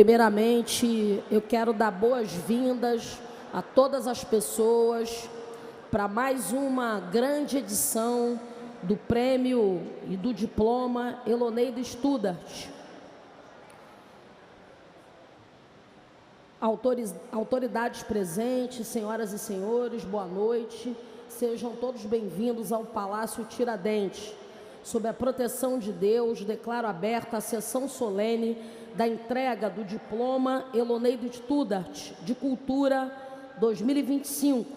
Primeiramente, eu quero dar boas-vindas a todas as pessoas para mais uma grande edição do Prêmio e do Diploma Eloneida Studart. Autoridades presentes, senhoras e senhores, boa noite. Sejam todos bem-vindos ao Palácio Tiradentes. Sob a proteção de Deus, declaro aberta a sessão solene da entrega do Diploma Eloneida Studart de Cultura 2025.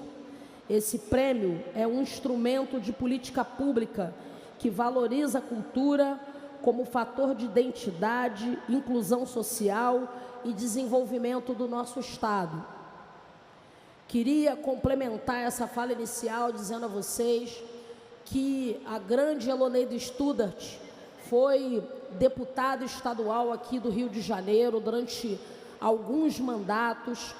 Esse prêmio é um instrumento de política pública que valoriza a cultura como fator de identidade, inclusão social e desenvolvimento do nosso Estado. Queria complementar essa fala inicial dizendo a vocês que a grande Eloneida Studart foi deputada estadual aqui do Rio de Janeiro durante alguns mandatos,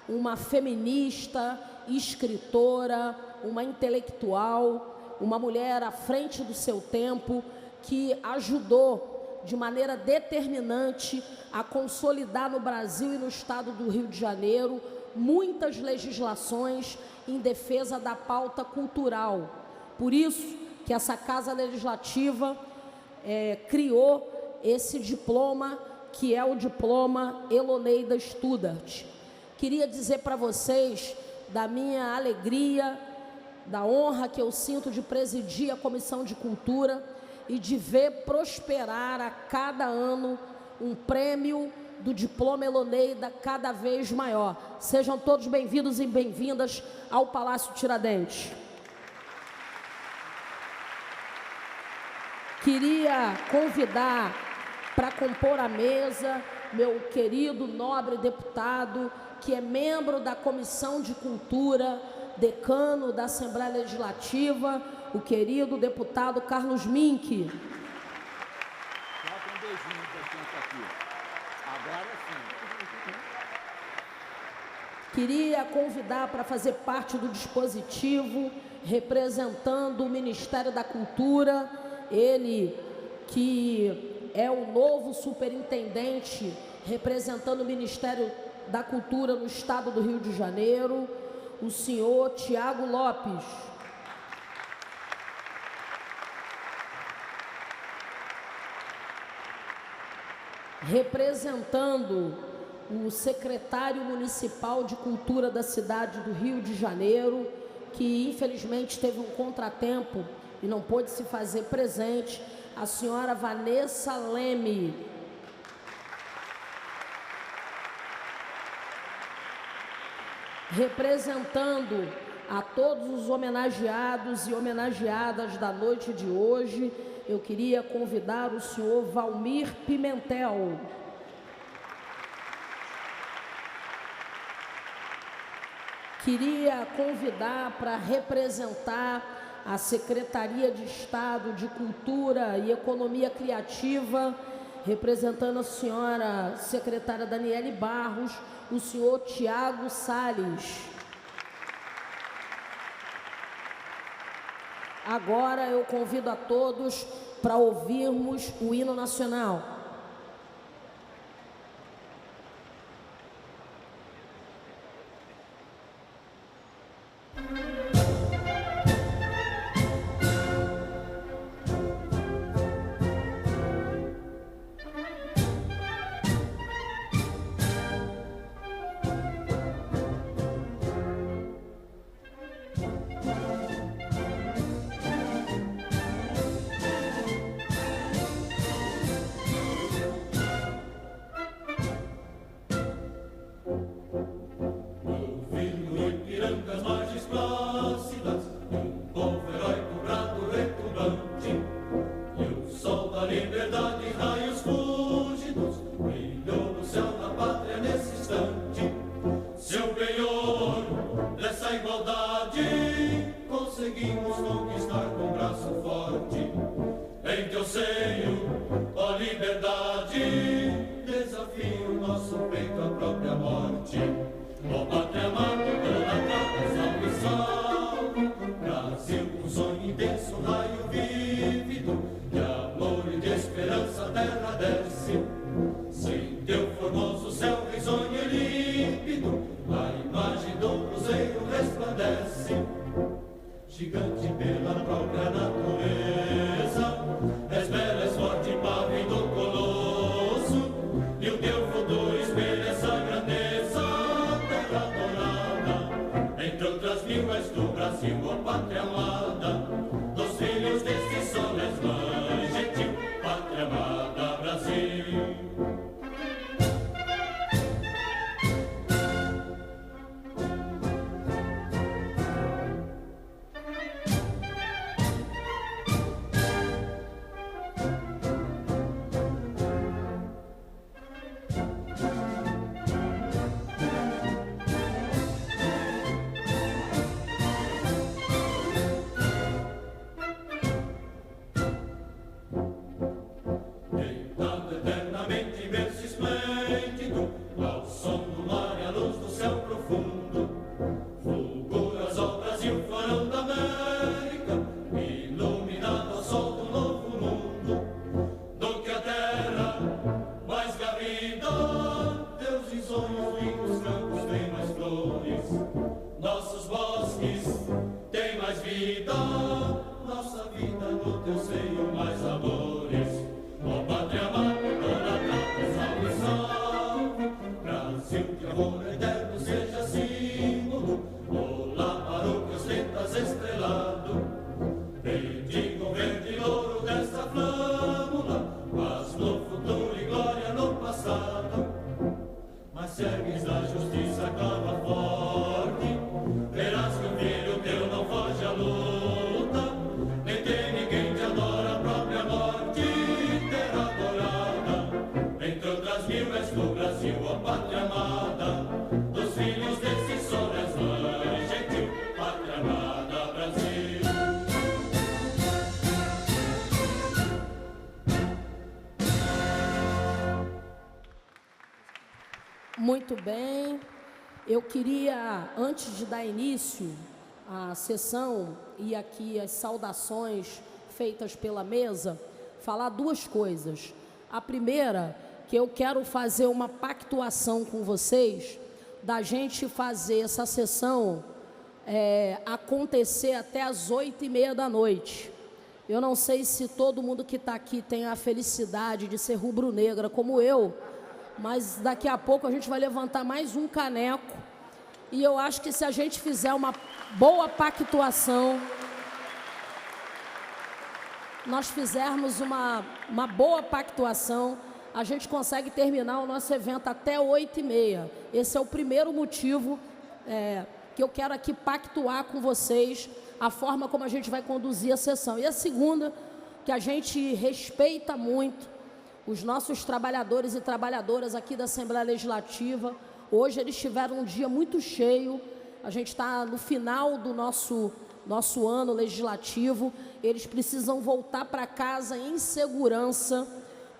uma feminista, escritora, uma intelectual, uma mulher à frente do seu tempo, que ajudou de maneira determinante a consolidar no Brasil e no estado do Rio de Janeiro muitas legislações em defesa da pauta cultural. Por isso que essa Casa Legislativa criou esse diploma, que é o Diploma Eloneida Studart. Queria dizer para vocês da minha alegria, da honra que eu sinto de presidir a Comissão de Cultura e de ver prosperar a cada ano um prêmio do Diploma Eloneida cada vez maior. Sejam todos bem-vindos e bem-vindas ao Palácio Tiradentes. Queria convidar para compor a mesa meu querido nobre deputado, que é membro da Comissão de Cultura, decano da Assembleia Legislativa, o querido deputado Carlos Mink. Queria convidar para fazer parte do dispositivo, representando o Ministério da Cultura, ele que é o novo superintendente representando o Ministério da Cultura no estado do Rio de Janeiro, o senhor Tiago Lopes. Representando o secretário municipal de Cultura da cidade do Rio de Janeiro, que infelizmente teve um contratempo e não pôde se fazer presente, a senhora Vanessa Leme. Representando a todos os homenageados e homenageadas da noite de hoje, eu queria convidar o senhor Valmir Pimentel. Queria convidar para representar a Secretaria de Estado de Cultura e Economia Criativa, representando a senhora secretária Daniele Barros, o senhor Tiago Salles. Agora eu convido a todos para ouvirmos o hino nacional. Esperança, terra desce, sem teu formoso céu. gigante pela própria natureza. És bela, és forte, pávido do colosso, e o teu futuro espelha essa grandeza. Terra dourada, entre outras mil és do Brasil, ó pátria amada, dos filhos deste sol és mãe gentil, pátria amada, Brasil. Muito bem, eu queria, antes de dar início à sessão e aqui as saudações feitas pela mesa, falar duas coisas. A primeira, que eu quero fazer uma pactuação com vocês, da gente fazer essa sessão acontecer até às 8h30 da noite. Eu não sei se todo mundo que está aqui tem a felicidade de ser rubro-negra como eu, mas daqui a pouco a gente vai levantar mais um caneco, e eu acho que se a gente fizer uma boa pactuação, nós fizermos uma boa pactuação, a gente consegue terminar o nosso evento até 8h30. Esse é o primeiro motivo que eu quero aqui pactuar com vocês, a forma como a gente vai conduzir a sessão. E a segunda, que a gente respeita muito os nossos trabalhadores e trabalhadoras aqui da Assembleia Legislativa. Hoje eles tiveram um dia muito cheio, a gente está no final do nosso ano legislativo, eles precisam voltar para casa em segurança.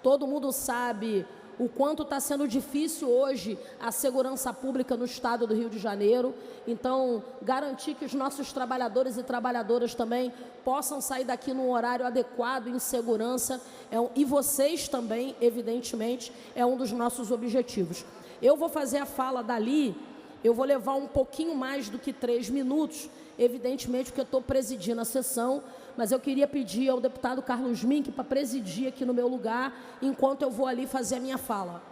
Todo mundo sabe o quanto está sendo difícil hoje a segurança pública no estado do Rio de Janeiro. Então, garantir que os nossos trabalhadores e trabalhadoras também possam sair daqui num horário adequado, em segurança, e vocês também, evidentemente, é um dos nossos objetivos. Eu vou fazer a fala dali, eu vou levar um pouquinho mais do que 3 minutos, evidentemente, porque eu estou presidindo a sessão, mas eu queria pedir ao deputado Carlos Mink para presidir aqui no meu lugar, enquanto eu vou ali fazer a minha fala.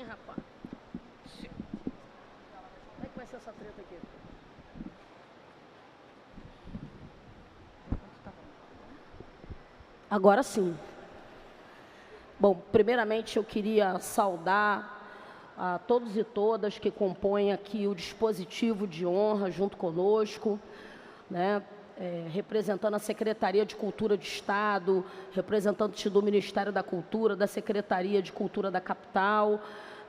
Rapaz, como é que vai ser essa treta aqui? Agora sim. Bom, primeiramente eu queria saudar a todos e todas que compõem aqui o dispositivo de honra junto conosco, né? representando a Secretaria de Cultura de Estado, representante do Ministério da Cultura, da Secretaria de Cultura da capital,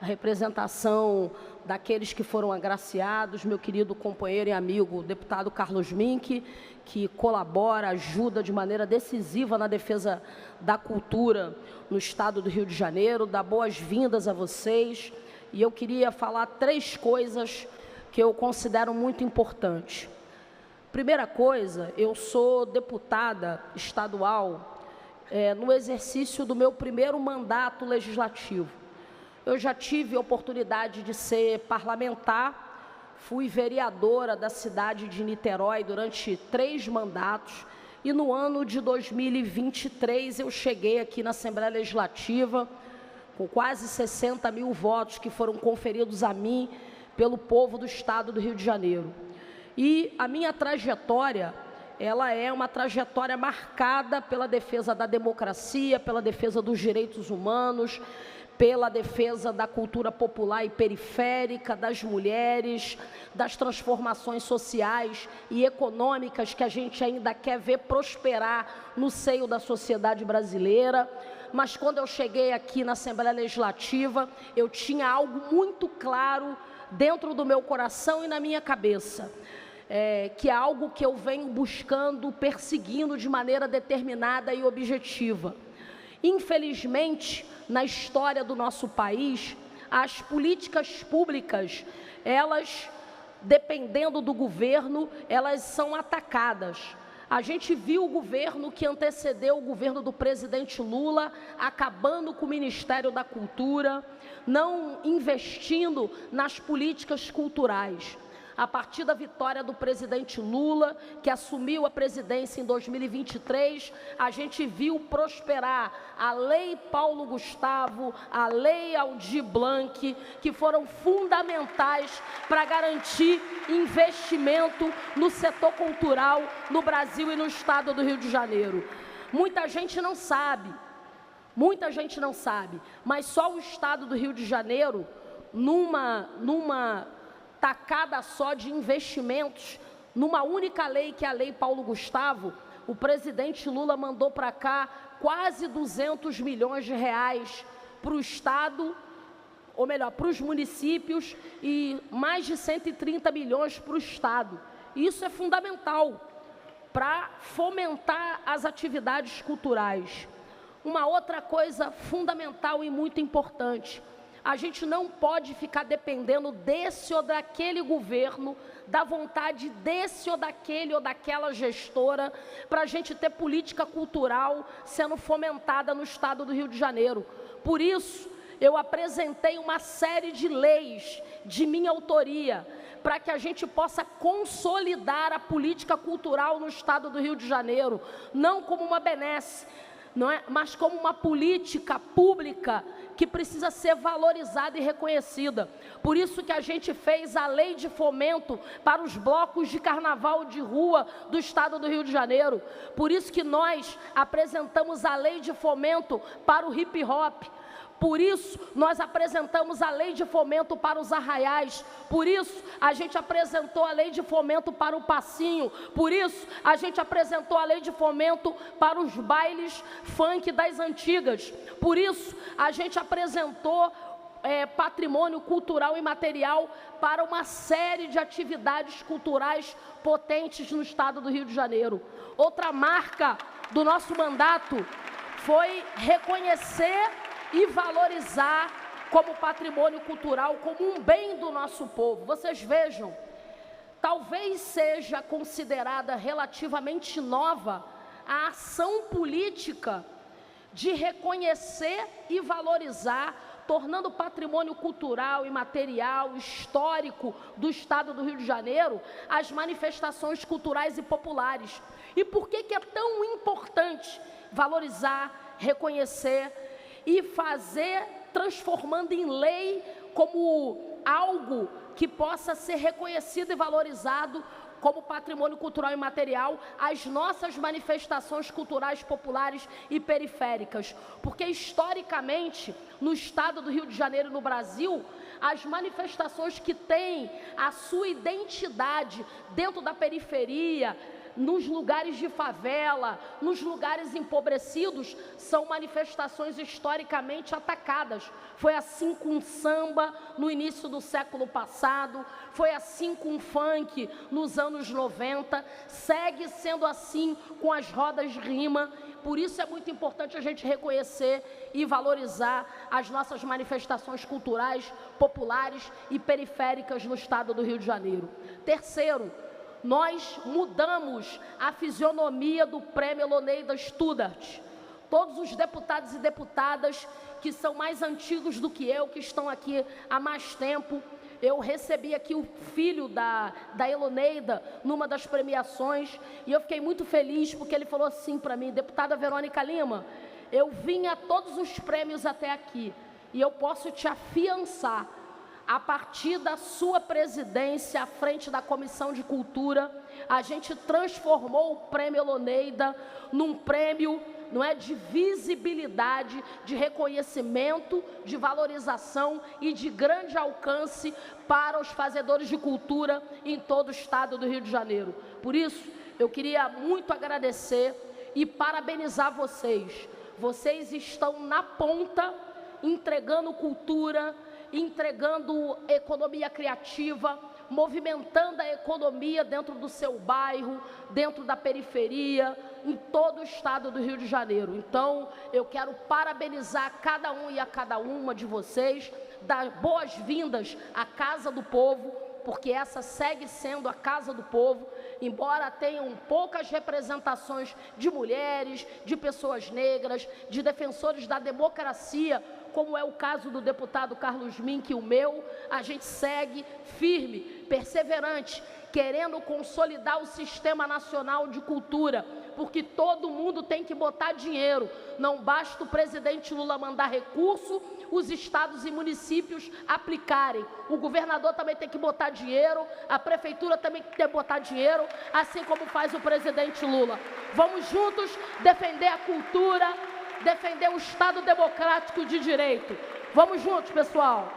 a representação daqueles que foram agraciados, meu querido companheiro e amigo, o deputado Carlos Mink, que colabora, ajuda de maneira decisiva na defesa da cultura no estado do Rio de Janeiro, dá boas-vindas a vocês. E eu queria falar 3 coisas que eu considero muito importantes. Primeira coisa, eu sou deputada estadual no exercício do meu primeiro mandato legislativo. Eu já tive a oportunidade de ser parlamentar, fui vereadora da cidade de Niterói durante 3 mandatos e no ano de 2023 eu cheguei aqui na Assembleia Legislativa com quase 60 mil votos que foram conferidos a mim pelo povo do estado do Rio de Janeiro. E a minha trajetória, ela é uma trajetória marcada pela defesa da democracia, pela defesa dos direitos humanos, pela defesa da cultura popular e periférica, das mulheres, das transformações sociais e econômicas que a gente ainda quer ver prosperar no seio da sociedade brasileira. Mas quando eu cheguei aqui na Assembleia Legislativa, eu tinha algo muito claro dentro do meu coração e na minha cabeça, que é algo que eu venho buscando, perseguindo de maneira determinada e objetiva. Infelizmente, na história do nosso país, as políticas públicas, elas, dependendo do governo, elas são atacadas. A gente viu o governo que antecedeu o governo do presidente Lula, acabando com o Ministério da Cultura, não investindo nas políticas culturais. A partir da vitória do presidente Lula, que assumiu a presidência em 2023, a gente viu prosperar a Lei Paulo Gustavo, a Lei Aldir Blanc, que foram fundamentais para garantir investimento no setor cultural no Brasil e no estado do Rio de Janeiro. Muita gente não sabe, mas só o estado do Rio de Janeiro, numa tacada só de investimentos, numa única lei, que é a Lei Paulo Gustavo, o presidente Lula mandou para cá quase 200 milhões de reais para o estado, ou melhor, para os municípios, e mais de 130 milhões para o estado. Isso é fundamental para fomentar as atividades culturais. Uma outra coisa fundamental e muito importante: a gente não pode ficar dependendo desse ou daquele governo, da vontade desse ou daquele ou daquela gestora, para a gente ter política cultural sendo fomentada no estado do Rio de Janeiro. Por isso, eu apresentei uma série de leis de minha autoria, para que a gente possa consolidar a política cultural no estado do Rio de Janeiro, não como uma benesse, mas como uma política pública que precisa ser valorizada e reconhecida. Por isso que a gente fez a lei de fomento para os blocos de carnaval de rua do estado do Rio de Janeiro. Por isso que nós apresentamos a lei de fomento para o hip hop. Por isso, nós apresentamos a lei de fomento para os arraiais. Por isso, a gente apresentou a lei de fomento para o passinho. Por isso, a gente apresentou a lei de fomento para os bailes funk das antigas. Por isso, a gente apresentou patrimônio cultural e material para uma série de atividades culturais potentes no estado do Rio de Janeiro. Outra marca do nosso mandato foi reconhecer e valorizar como patrimônio cultural, como um bem do nosso povo. Vocês vejam, talvez seja considerada relativamente nova a ação política de reconhecer e valorizar, tornando patrimônio cultural e material histórico do estado do Rio de Janeiro as manifestações culturais e populares. E por que é tão importante valorizar, reconhecer e fazer, transformando em lei como algo que possa ser reconhecido e valorizado como patrimônio cultural e material, as nossas manifestações culturais populares e periféricas? Porque historicamente, no estado do Rio de Janeiro e no Brasil, as manifestações que têm a sua identidade dentro da periferia, nos lugares de favela, nos lugares empobrecidos, são manifestações historicamente atacadas. Foi assim com o samba no início do século passado, foi assim com o funk nos anos 90, segue sendo assim com as rodas de rima. Por isso é muito importante a gente reconhecer e valorizar as nossas manifestações culturais, populares e periféricas no estado do Rio de Janeiro. Terceiro, nós mudamos a fisionomia do Prêmio Eloneida Studart. Todos os deputados e deputadas que são mais antigos do que eu, que estão aqui há mais tempo, eu recebi aqui o filho da Eloneida numa das premiações e eu fiquei muito feliz porque ele falou assim para mim: deputada Verônica Lima, eu vim a todos os prêmios até aqui e eu posso te afiançar, a partir da sua presidência à frente da Comissão de Cultura, a gente transformou o Prêmio Eloneida num prêmio, não é, de visibilidade, de reconhecimento, de valorização e de grande alcance para os fazedores de cultura em todo o estado do Rio de Janeiro. Por isso, eu queria muito agradecer e parabenizar vocês. Vocês estão na ponta, entregando cultura, entregando economia criativa, movimentando a economia dentro do seu bairro, dentro da periferia, em todo o estado do Rio de Janeiro. Então, eu quero parabenizar cada um e a cada uma de vocês, dar boas-vindas à Casa do Povo, porque essa segue sendo a Casa do Povo, embora tenham poucas representações de mulheres, de pessoas negras, de defensores da democracia, como é o caso do deputado Carlos Mink e o meu. A gente segue firme, perseverante, querendo consolidar o Sistema Nacional de Cultura, porque todo mundo tem que botar dinheiro. Não basta o presidente Lula mandar recurso, os estados e municípios aplicarem. O governador também tem que botar dinheiro, a prefeitura também tem que botar dinheiro, assim como faz o presidente Lula. Vamos juntos defender a cultura, defender o Estado democrático de direito. Vamos juntos, pessoal.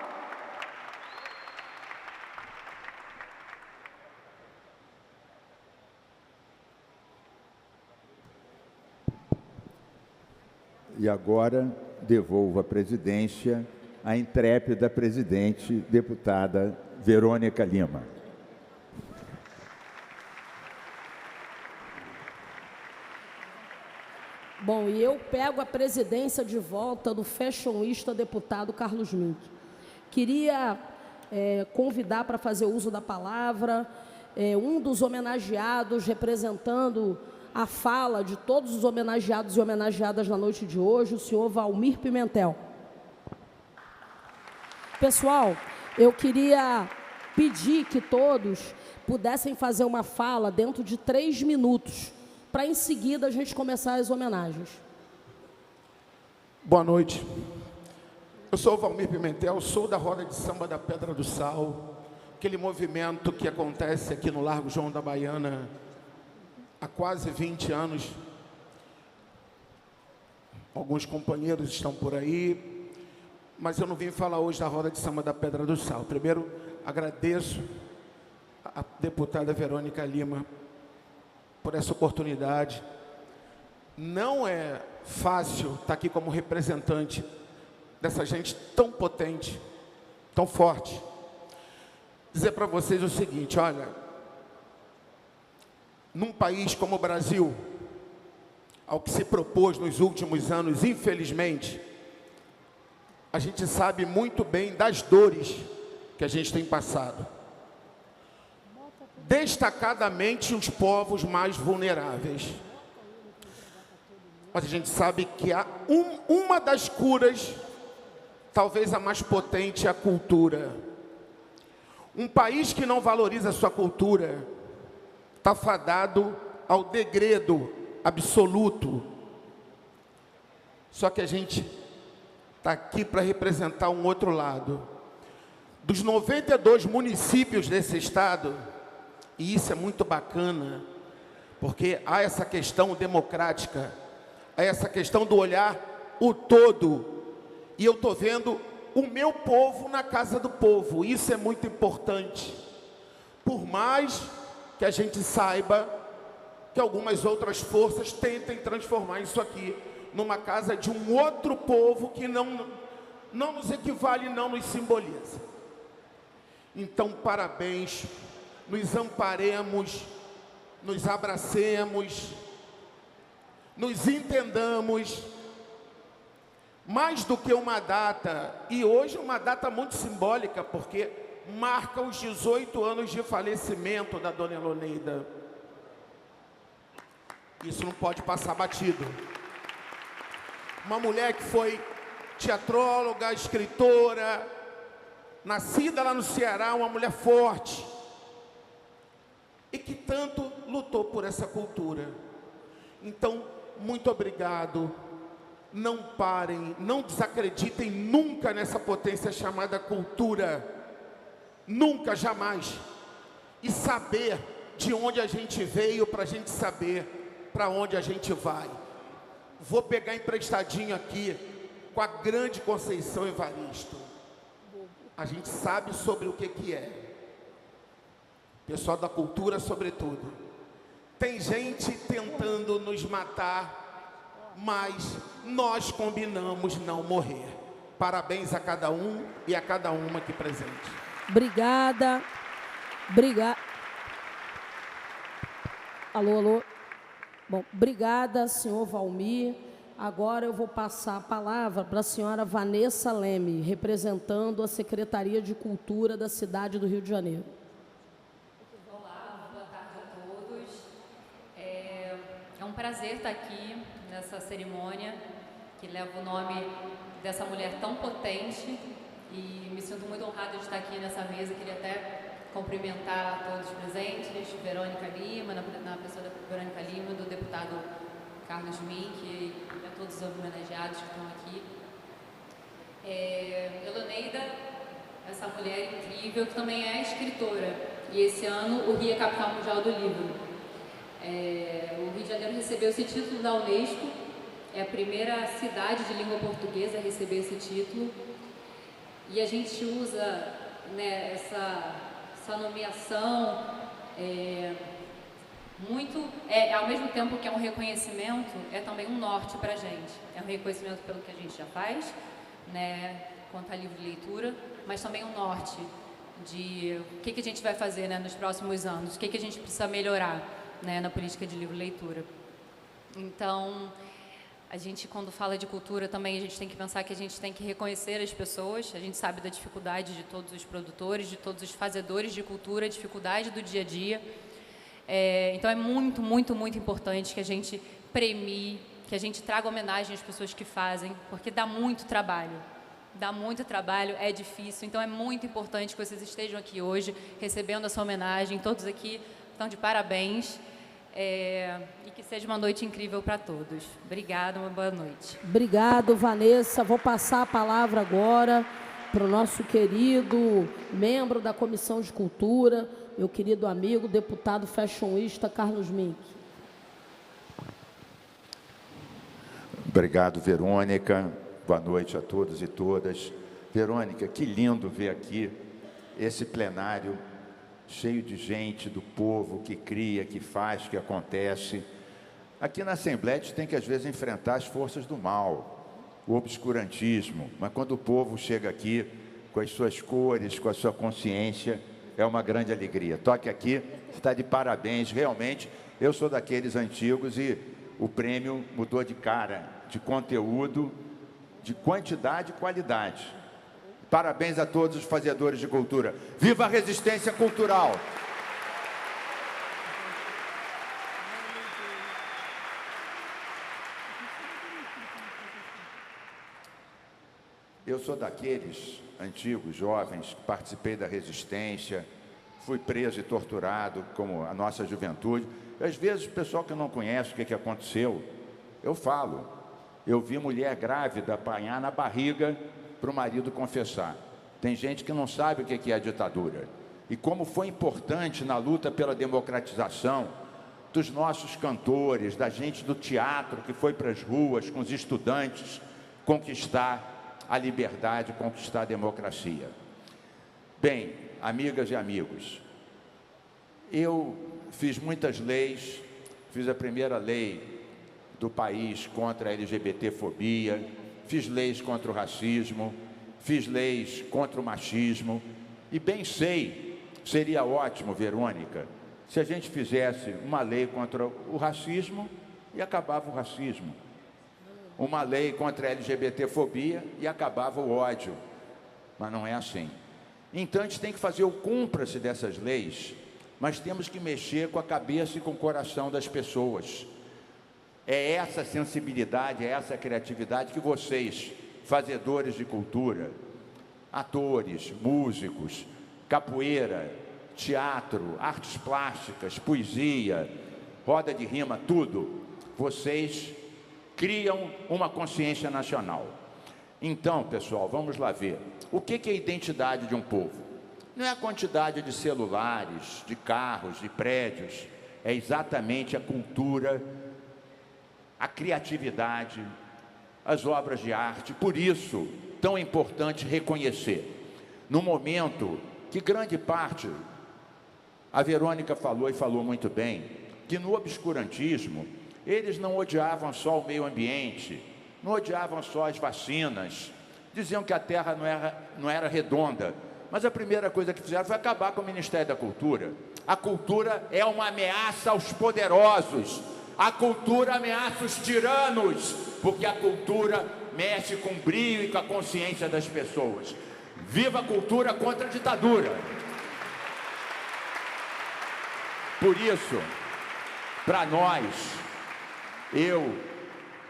E agora devolvo a presidência à intrépida presidente, deputada Verônica Lima. Bom, e eu pego a presidência de volta do fashionista deputado Carlos Mink. Queria convidar para fazer uso da palavra um dos homenageados, representando a fala de todos os homenageados e homenageadas na noite de hoje, o senhor Valmir Pimentel. Pessoal, eu queria pedir que todos pudessem fazer uma fala dentro de 3 minutos, para em seguida a gente começar as homenagens. Boa noite. Eu sou o Valmir Pimentel, sou da Roda de Samba da Pedra do Sal, aquele movimento que acontece aqui no Largo João da Baiana há quase 20 anos. Alguns companheiros estão por aí, mas eu não vim falar hoje da Roda de Samba da Pedra do Sal. Primeiro, agradeço a deputada Verônica Lima por essa oportunidade. Não é fácil estar aqui como representante dessa gente tão potente, tão forte. Dizer para vocês o seguinte: olha, num país como o Brasil, ao que se propôs nos últimos anos, infelizmente, a gente sabe muito bem das dores que a gente tem passado. Destacadamente os povos mais vulneráveis. Mas a gente sabe que há uma das curas, talvez a mais potente, é a cultura. Um país que não valoriza a sua cultura está fadado ao degredo absoluto. Só que a gente está aqui para representar um outro lado. Dos 92 municípios desse estado, e isso é muito bacana, porque há essa questão democrática, há essa questão do olhar o todo, e eu estou vendo o meu povo na casa do povo. Isso é muito importante. Por mais que a gente saiba que algumas outras forças tentem transformar isso aqui numa casa de um outro povo que não nos equivale, não nos simboliza. Então, parabéns, nos amparemos, nos abracemos, nos entendamos. Mais do que uma data, e hoje uma data muito simbólica, porque marca os 18 anos de falecimento da dona Eloneida. Isso não pode passar batido. Uma mulher que foi teatróloga, escritora, nascida lá no Ceará, uma mulher forte, e que tanto lutou por essa cultura. Então, muito obrigado. Não parem, não desacreditem nunca nessa potência chamada cultura. Nunca, jamais. E saber de onde a gente veio para a gente saber para onde a gente vai. Vou pegar emprestadinho aqui com a grande Conceição Evaristo. A gente sabe sobre o que é. Pessoal da cultura, sobretudo. Tem gente tentando nos matar, mas nós combinamos não morrer. Parabéns a cada um e a cada uma aqui presente. Obrigada. Obrigada. Alô, alô. Bom, obrigada, senhor Valmir. Agora eu vou passar a palavra para a senhora Vanessa Leme, representando a Secretaria de Cultura da cidade do Rio de Janeiro. Olá, boa tarde a todos. É um prazer estar aqui nessa cerimônia que leva o nome dessa mulher tão potente, e me sinto muito honrada de estar aqui nessa mesa. Queria até cumprimentar todos os presentes, Verônica Lima, na pessoa da Verônica Lima, do deputado Carlos Mink, e a todos os homenageados que estão aqui. Eloneida, essa mulher incrível que também é escritora, e esse ano o Rio é capital mundial do livro. O Rio de Janeiro recebeu esse título da Unesco, é a primeira cidade de língua portuguesa a receber esse título, e a gente usa, né, essa nomeação ao mesmo tempo que é um reconhecimento, é também um norte para a gente. É um reconhecimento pelo que a gente já faz, né, quanto a livro de leitura, mas também um norte de o que a gente vai fazer, né, nos próximos anos, o que a gente precisa melhorar, né, na política de livro de leitura. Então, a gente, quando fala de cultura, também a gente tem que pensar que a gente tem que reconhecer as pessoas. A gente sabe da dificuldade de todos os produtores, de todos os fazedores de cultura, a dificuldade do dia a dia. Então, é muito, muito, muito importante que a gente premie, que a gente traga homenagem às pessoas que fazem, porque dá muito trabalho. Dá muito trabalho, é difícil. Então, é muito importante que vocês estejam aqui hoje, recebendo essa homenagem. Todos aqui estão de parabéns. E que seja uma noite incrível para todos. Obrigada, uma boa noite. Obrigado, Vanessa. Vou passar a palavra agora para o nosso querido membro da Comissão de Cultura, meu querido amigo, deputado fashionista Carlos Mink. Obrigado, Verônica. Boa noite a todos e todas. Verônica, que lindo ver aqui esse plenário cheio de gente, do povo, que cria, que faz, que acontece. Aqui na Assembleia a gente tem que, às vezes, enfrentar as forças do mal, o obscurantismo, mas quando o povo chega aqui com as suas cores, com a sua consciência, é uma grande alegria. Toque aqui, está de parabéns, realmente. Eu sou daqueles antigos e o prêmio mudou de cara, de conteúdo, de quantidade e qualidade. Parabéns a todos os fazedores de cultura. Viva a resistência cultural! Eu sou daqueles antigos jovens que participei da resistência, fui preso e torturado, como a nossa juventude. E, às vezes, o pessoal que não conhece o que aconteceu, eu falo. Eu vi mulher grávida apanhar na barriga para o marido confessar. Tem gente que não sabe o que é a ditadura. E como foi importante na luta pela democratização dos nossos cantores, da gente do teatro que foi para as ruas com os estudantes conquistar a liberdade, conquistar a democracia. Bem, amigas e amigos, eu fiz muitas leis, fiz a primeira lei do país contra a LGBTfobia, fiz leis contra o racismo, fiz leis contra o machismo, e bem sei, seria ótimo, Verônica, se a gente fizesse uma lei contra o racismo e acabava o racismo, uma lei contra a LGBTfobia e acabava o ódio, mas não é assim. Então a gente tem que fazer o cúmplice dessas leis, mas temos que mexer com a cabeça e com o coração das pessoas. É essa sensibilidade, é essa criatividade que vocês, fazedores de cultura, atores, músicos, capoeira, teatro, artes plásticas, poesia, roda de rima, tudo, vocês criam uma consciência nacional. Então, pessoal, vamos lá ver. O que é a identidade de um povo? Não é a quantidade de celulares, de carros, de prédios. É exatamente a cultura, a criatividade, as obras de arte. Por isso, tão importante reconhecer. No momento que grande parte, a Verônica falou e falou muito bem, que no obscurantismo, eles não odiavam só o meio ambiente, não odiavam só as vacinas, diziam que a Terra não era redonda, mas a primeira coisa que fizeram foi acabar com o Ministério da Cultura. A cultura é uma ameaça aos poderosos, a cultura ameaça os tiranos, porque a cultura mexe com o brilho e com a consciência das pessoas. Viva a cultura contra a ditadura! Por isso, para nós,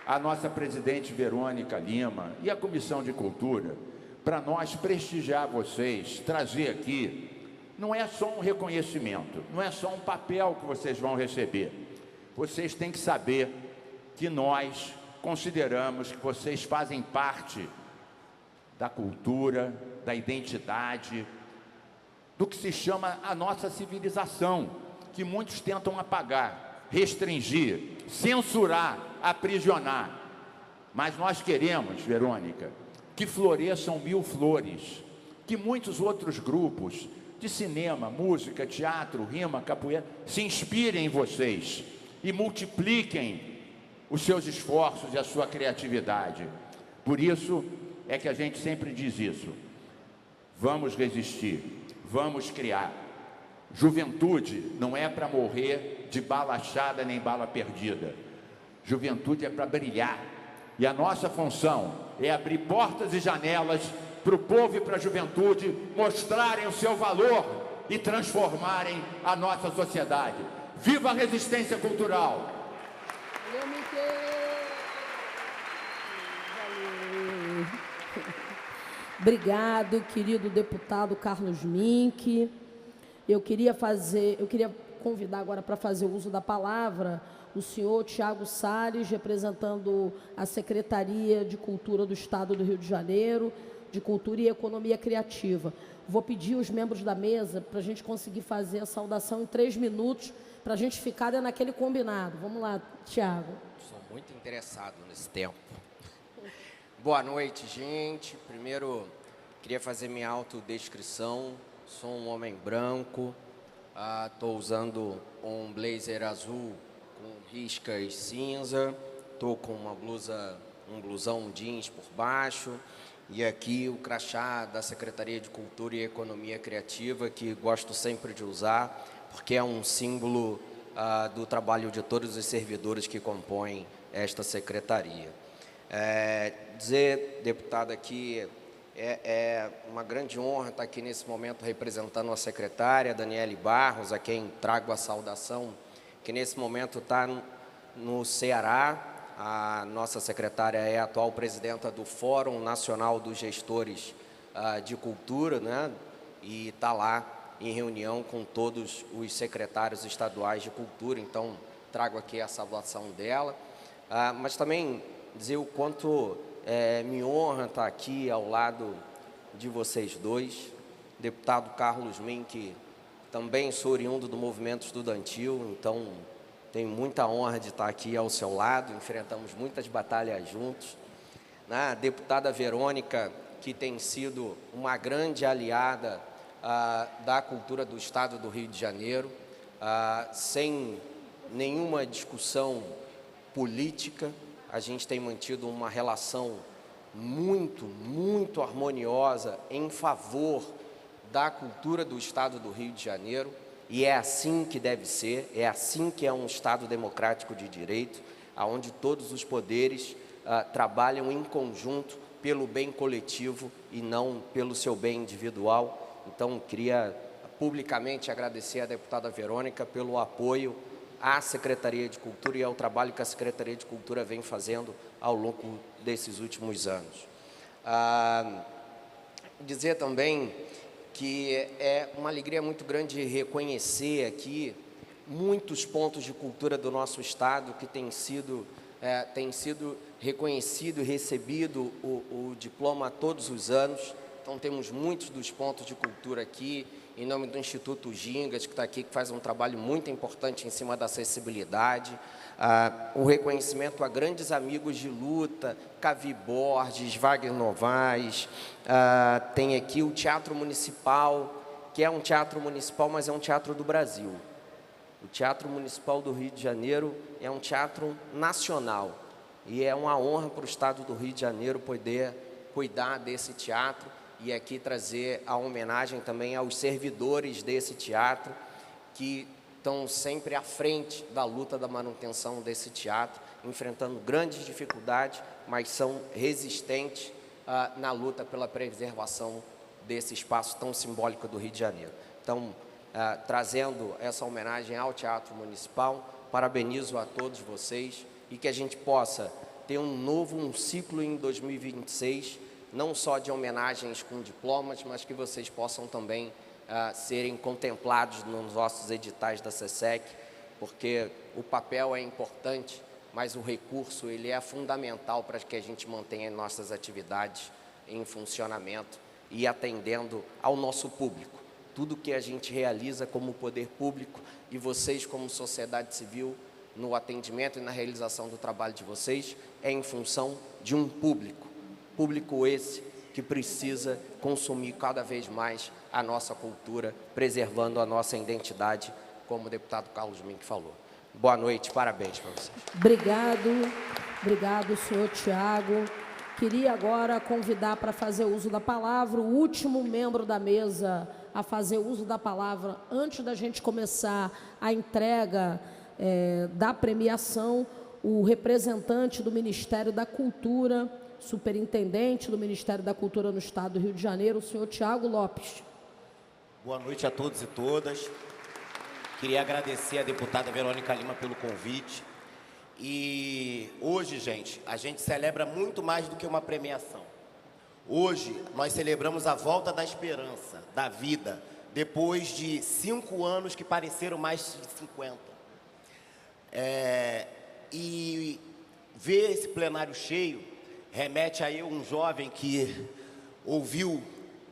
a nossa presidente Verônica Lima e a Comissão de Cultura, para nós prestigiar vocês, trazer aqui, não é só um reconhecimento, não é só um papel que vocês vão receber. Vocês têm que saber que nós consideramos que vocês fazem parte da cultura, da identidade, do que se chama a nossa civilização, que muitos tentam apagar, restringir, censurar, aprisionar. Mas nós queremos, Verônica, que floresçam 1000 flores, que muitos outros grupos de cinema, música, teatro, rima, capoeira, se inspirem em vocês e multipliquem os seus esforços e a sua criatividade. Por isso é que a gente sempre diz isso. Vamos resistir, vamos criar. Juventude não é para morrer de bala achada nem bala perdida. Juventude é para brilhar. E a nossa função é abrir portas e janelas para o povo e para a juventude mostrarem o seu valor e transformarem a nossa sociedade. Viva a resistência cultural! Obrigado, querido deputado Carlos Mink. Eu queria convidar agora para fazer o uso da palavra o senhor Tiago Salles, representando a Secretaria de Cultura do Estado do Rio de Janeiro, de Cultura e Economia Criativa. Vou pedir os membros da mesa para a gente conseguir fazer a saudação em 3 minutos, para a gente ficar naquele combinado. Vamos lá, Tiago. Sou muito interessado nesse tempo. Boa noite, gente. Primeiro, queria fazer minha autodescrição. Sou um homem branco, estou usando um blazer azul com riscas cinza, estou com uma blusa, um blusão jeans por baixo, e aqui o crachá da Secretaria de Cultura e Economia Criativa, que gosto sempre de usar, porque é um símbolo do trabalho de todos os servidores que compõem esta secretaria. Dizer, deputada, que é uma grande honra estar aqui nesse momento representando a secretária Daniele Barros, a quem trago a saudação, que nesse momento está no Ceará. A nossa secretária é a atual presidenta do Fórum Nacional dos Gestores de Cultura, né? E está lá em reunião com todos os secretários estaduais de cultura, então trago aqui a saudação dela. Mas também dizer o quanto me honra estar aqui ao lado de vocês dois. Deputado Carlos Mink, também sou oriundo do movimento estudantil, então tenho muita honra de estar aqui ao seu lado, enfrentamos muitas batalhas juntos. A deputada Verônica, que tem sido uma grande aliada da cultura do Estado do Rio de Janeiro, sem nenhuma discussão política, a gente tem mantido uma relação muito harmoniosa em favor da cultura do Estado do Rio de Janeiro, e é assim que deve ser, é assim que é um Estado democrático de direito, onde todos os poderes trabalham em conjunto pelo bem coletivo e não pelo seu bem individual. Então, queria publicamente agradecer à deputada Verônica pelo apoio à Secretaria de Cultura e ao trabalho que a Secretaria de Cultura vem fazendo ao longo desses últimos anos. Dizer também que é uma alegria muito grande reconhecer aqui muitos pontos de cultura do nosso Estado que têm sido reconhecido e recebido o diploma todos os anos. Então, temos muitos dos pontos de cultura aqui, em nome do Instituto Gingas, que está aqui, que faz um trabalho muito importante em cima da acessibilidade. O reconhecimento a grandes amigos de luta, Cavi Borges, Wagner Novaes. Tem aqui o Teatro Municipal, que é um teatro municipal, mas é um teatro do Brasil. O Teatro Municipal do Rio de Janeiro é um teatro nacional. E é uma honra para o Estado do Rio de Janeiro poder cuidar desse teatro e aqui trazer a homenagem também aos servidores desse teatro, que estão sempre à frente da luta da manutenção desse teatro, enfrentando grandes dificuldades, mas são resistentes na luta pela preservação desse espaço tão simbólico do Rio de Janeiro. Então, trazendo essa homenagem ao Teatro Municipal, parabenizo a todos vocês e que a gente possa ter um ciclo em 2026, não só de homenagens com diplomas, mas que vocês possam também serem contemplados nos nossos editais da SESEC, porque o papel é importante, mas o recurso ele é fundamental para que a gente mantenha nossas atividades em funcionamento e atendendo ao nosso público. Tudo que a gente realiza como poder público e vocês como sociedade civil, no atendimento e na realização do trabalho de vocês, é em função de um público. Público esse que precisa consumir cada vez mais a nossa cultura, preservando a nossa identidade, como o deputado Carlos Mink falou. Boa noite, parabéns para vocês. Obrigado, senhor Tiago. Queria agora convidar para fazer uso da palavra o último membro da mesa a fazer uso da palavra antes da gente começar a entrega da premiação, o representante do Ministério da Cultura, superintendente do Ministério da Cultura no Estado do Rio de Janeiro, o senhor Tiago Lopes. Boa noite a todos e todas. Queria agradecer à deputada Verônica Lima pelo convite. E hoje, gente, a gente celebra muito mais do que uma premiação. Hoje, nós celebramos a volta da esperança, da vida, depois de 5 anos que pareceram mais de 50. E ver esse plenário cheio remete a eu, um jovem que ouviu,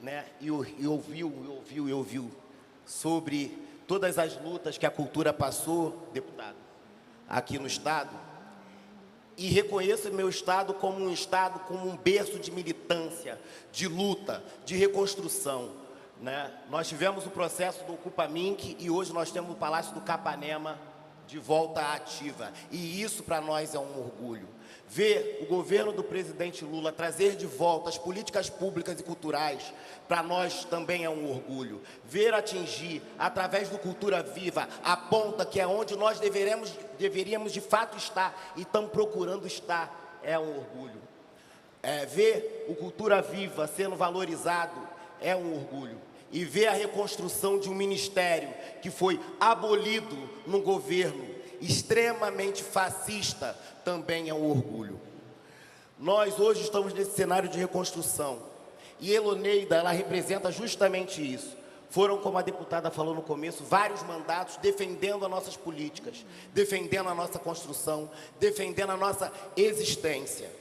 né, e ouviu sobre todas as lutas que a cultura passou, deputado, aqui no Estado, e reconheço meu Estado como um berço de militância, de luta, de reconstrução, né? Nós tivemos o processo do Ocupa Mink e hoje nós temos o Palácio do Capanema de volta ativa, e isso para nós é um orgulho. Ver o governo do presidente Lula trazer de volta as políticas públicas e culturais, para nós também é um orgulho. Ver atingir, através do Cultura Viva, a ponta que é onde nós deveríamos de fato estar e estamos procurando estar, é um orgulho. Ver o Cultura Viva sendo valorizado é um orgulho. E ver a reconstrução de um ministério que foi abolido no governo extremamente fascista também é um orgulho. Nós hoje estamos nesse cenário de reconstrução e Eloneida, ela representa justamente isso. Foram, como a deputada falou no começo, vários mandatos defendendo as nossas políticas, defendendo a nossa construção, defendendo a nossa existência.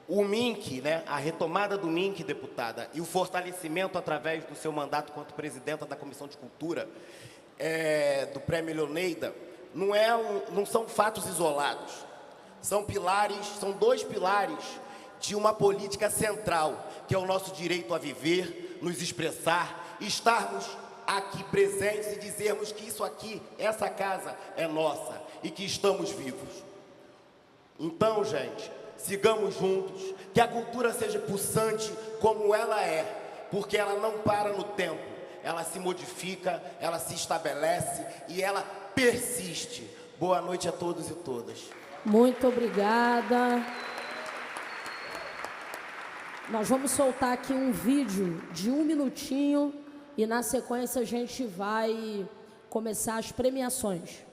O Mink, né, a retomada do Mink, deputada, e o fortalecimento através do seu mandato quanto presidenta da Comissão de Cultura do Prêmio Eloneida, não são fatos isolados. São pilares, são 2 pilares de uma política central, que é o nosso direito a viver, nos expressar, estarmos aqui presentes e dizermos que isso aqui, essa casa é nossa e que estamos vivos. Então, gente, sigamos juntos, que a cultura seja pulsante como ela é, porque ela não para no tempo, ela se modifica, ela se estabelece e ela persiste. Boa noite a todos e todas. Muito obrigada. Nós vamos soltar aqui um vídeo de 1 minutinho e na sequência a gente vai começar as premiações.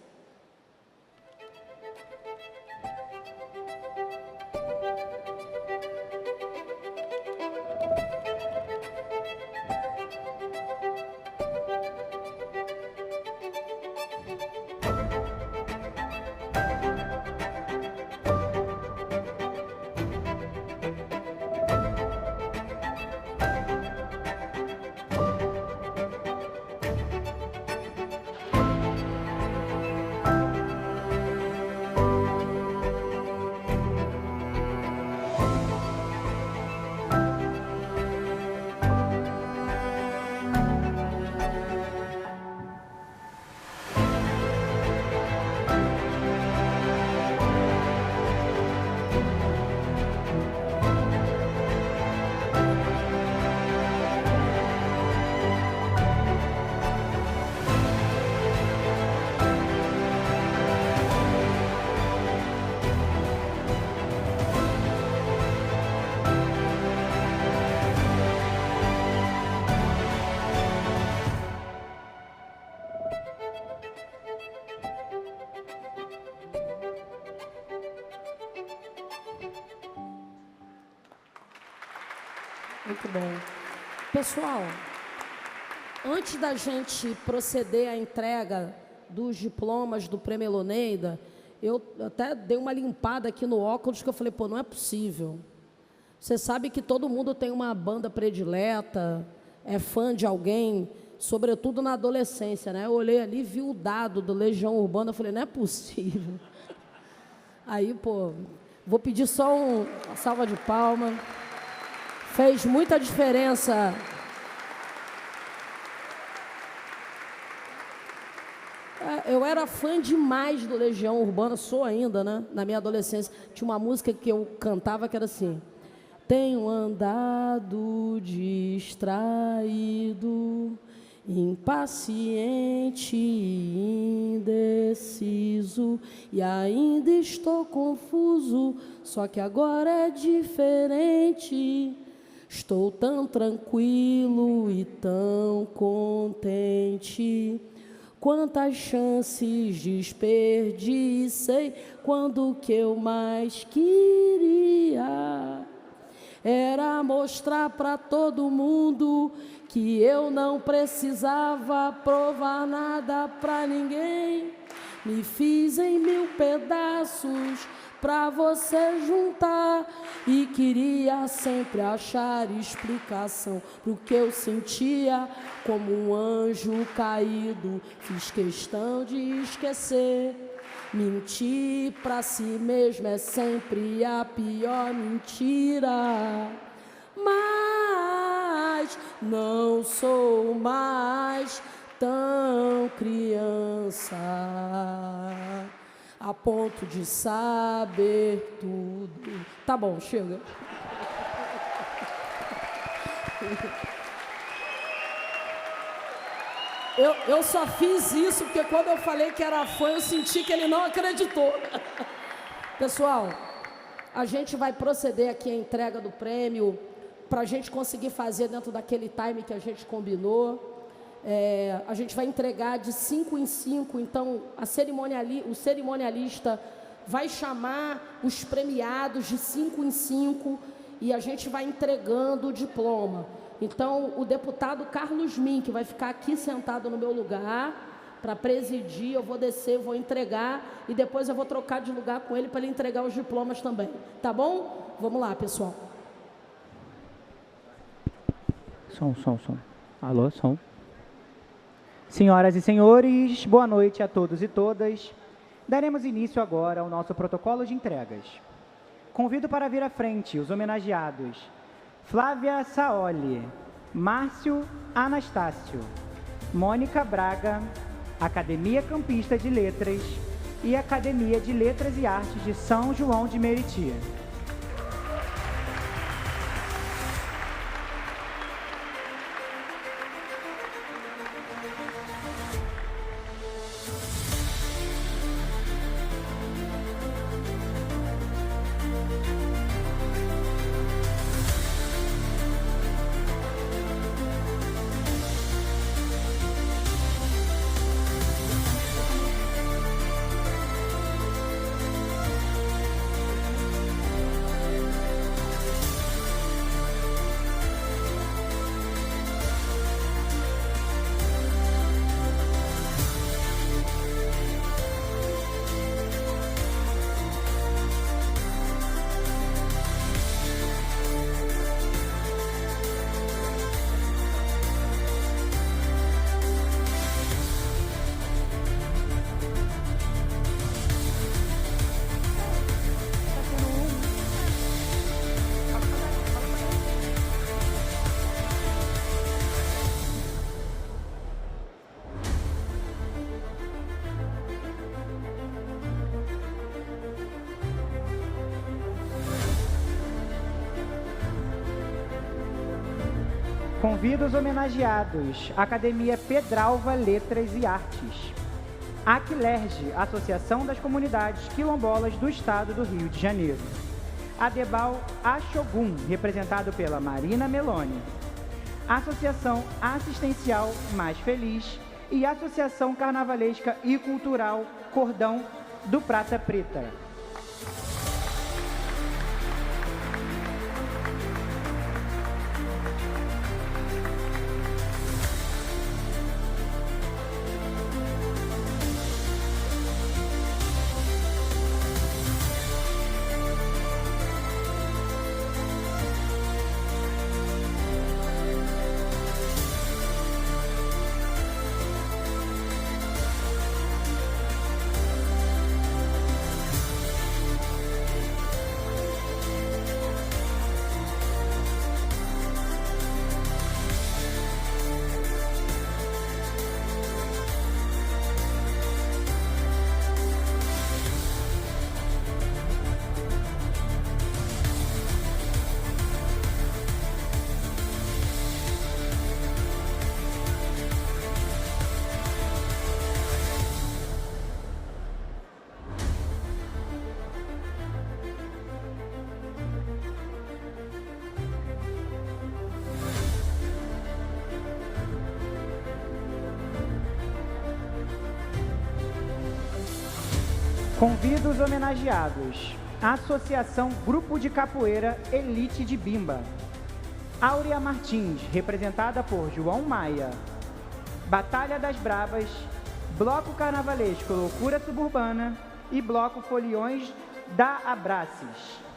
Muito bom. Pessoal, antes da gente proceder à entrega dos diplomas do Prêmio Eloneida, eu até dei uma limpada aqui no óculos que eu falei, pô, não é possível. Você sabe que todo mundo tem uma banda predileta, é fã de alguém, sobretudo na adolescência, né? Eu olhei ali, vi o dado do Legião Urbana, eu falei, não é possível. Aí, pô, vou pedir só uma salva de palmas. Fez muita diferença. Eu era fã demais do Legião Urbana, sou ainda, né? Na minha adolescência, tinha uma música que eu cantava que era assim: tenho andado distraído, impaciente e indeciso, e ainda estou confuso, só que agora é diferente. Estou tão tranquilo e tão contente. Quantas chances desperdicei quando o que eu mais queria era mostrar para todo mundo que eu não precisava provar nada para ninguém. Me fiz em 1000 pedaços pra você juntar e queria sempre achar explicação pro que eu sentia como um anjo caído. Fiz questão de esquecer. Mentir pra si mesmo é sempre a pior mentira. Mas não sou mais tão criança a ponto de saber tudo. Tá bom, chega. Eu só fiz isso porque quando eu falei que era fã, eu senti que ele não acreditou. Pessoal, a gente vai proceder aqui à entrega do prêmio para a gente conseguir fazer dentro daquele time que a gente combinou. A gente vai entregar de 5 em 5, então o cerimonialista vai chamar os premiados de 5 em 5 e a gente vai entregando o diploma. Então, o deputado Carlos Min, que vai ficar aqui sentado no meu lugar para presidir, eu vou descer, vou entregar e depois eu vou trocar de lugar com ele para ele entregar os diplomas também. Tá bom? Vamos lá, pessoal. Som. Alô, som. Senhoras e senhores, boa noite a todos e todas. Daremos início agora ao nosso protocolo de entregas. Convido para vir à frente os homenageados Flávia Saoli, Márcio Anastácio, Mônica Braga, Academia Campista de Letras e Academia de Letras e Artes de São João de Meriti. Convido os homenageados, Academia Pedralva Letras e Artes, Aquilerge, Associação das Comunidades Quilombolas do Estado do Rio de Janeiro, Adebal Axogum, representado pela Marina Meloni, Associação Assistencial Mais Feliz e Associação Carnavalesca e Cultural Cordão do Prata Preta. Convido os homenageados, Associação Grupo de Capoeira Elite de Bimba, Áurea Martins, representada por João Maia, Batalha das Brabas, Bloco Carnavalesco Loucura Suburbana e Bloco Foliões da Abraces.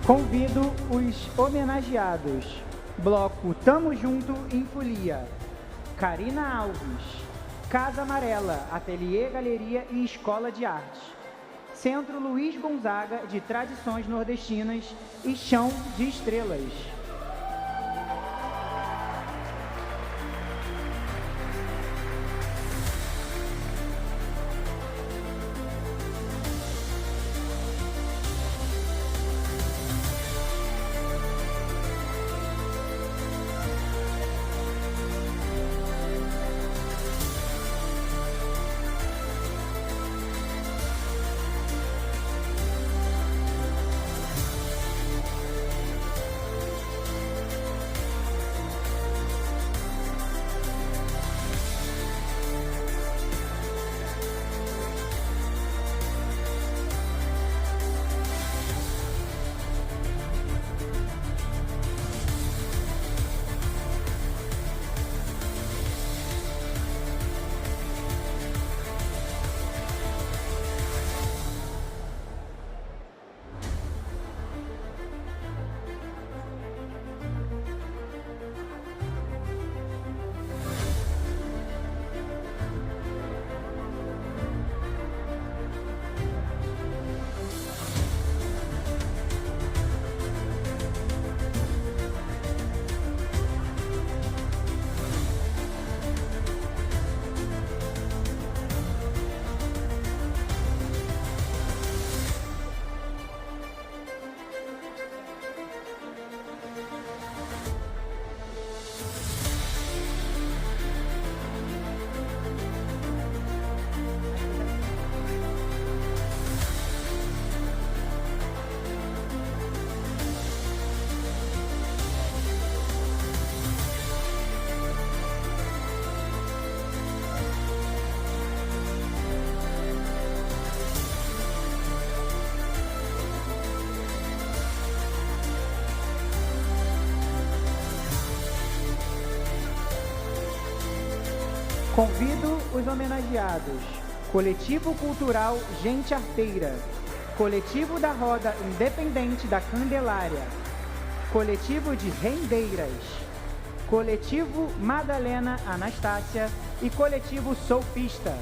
Convido os homenageados, Bloco Tamo Junto em Folia, Karina Alves, Casa Amarela, Ateliê, Galeria e Escola de Artes, Centro Luiz Gonzaga de Tradições Nordestinas e Chão de Estrelas. Convido os homenageados: Coletivo Cultural Gente Arteira, Coletivo da Roda Independente da Candelária, Coletivo de Rendeiras, Coletivo Madalena Anastácia e Coletivo Soufista.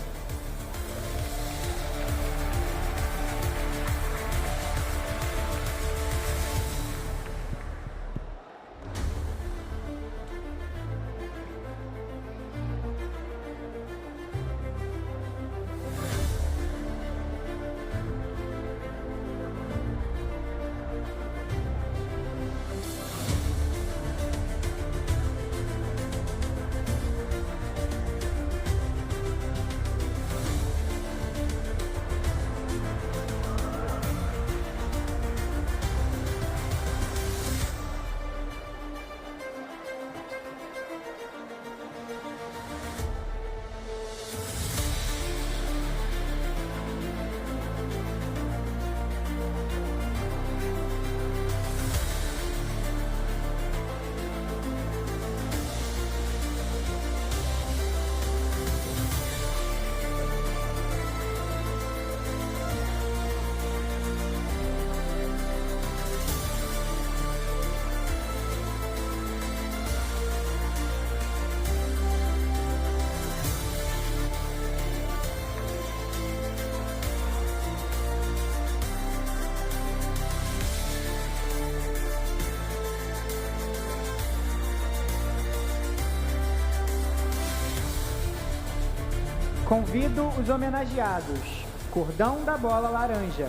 Convido os homenageados: Cordão da Bola Laranja,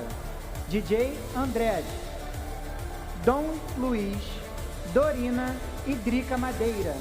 DJ André, Dom Luiz, Dorina e Drica Madeira.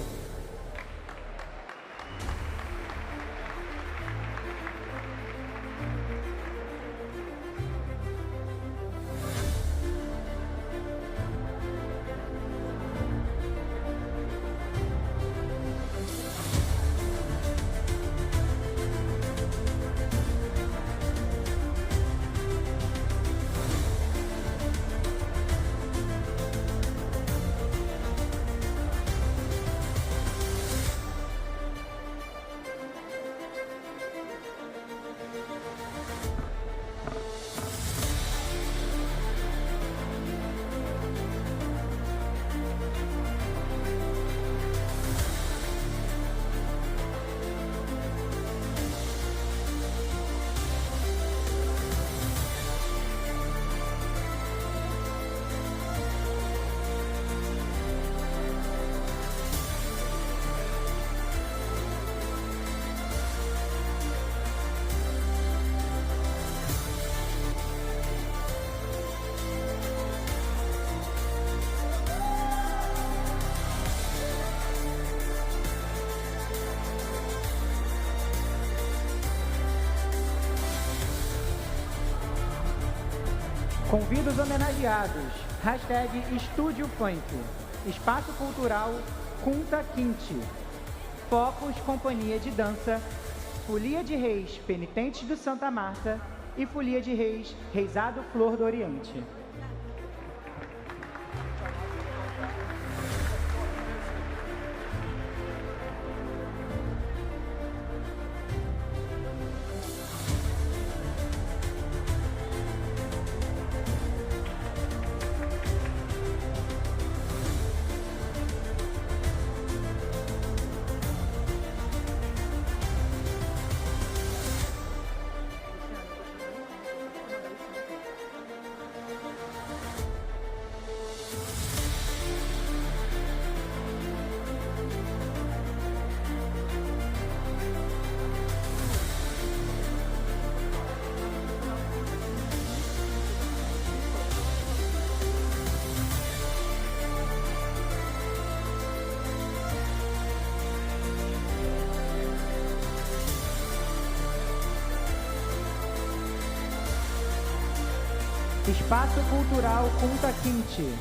Convido os homenageados. Hashtag Estúdio Funk. Espaço Cultural Kunta Kinte. Focus Companhia de Dança. Folia de Reis Penitentes do Santa Marta. E Folia de Reis Reisado Flor do Oriente. Espaço Cultural Kunta Kinte.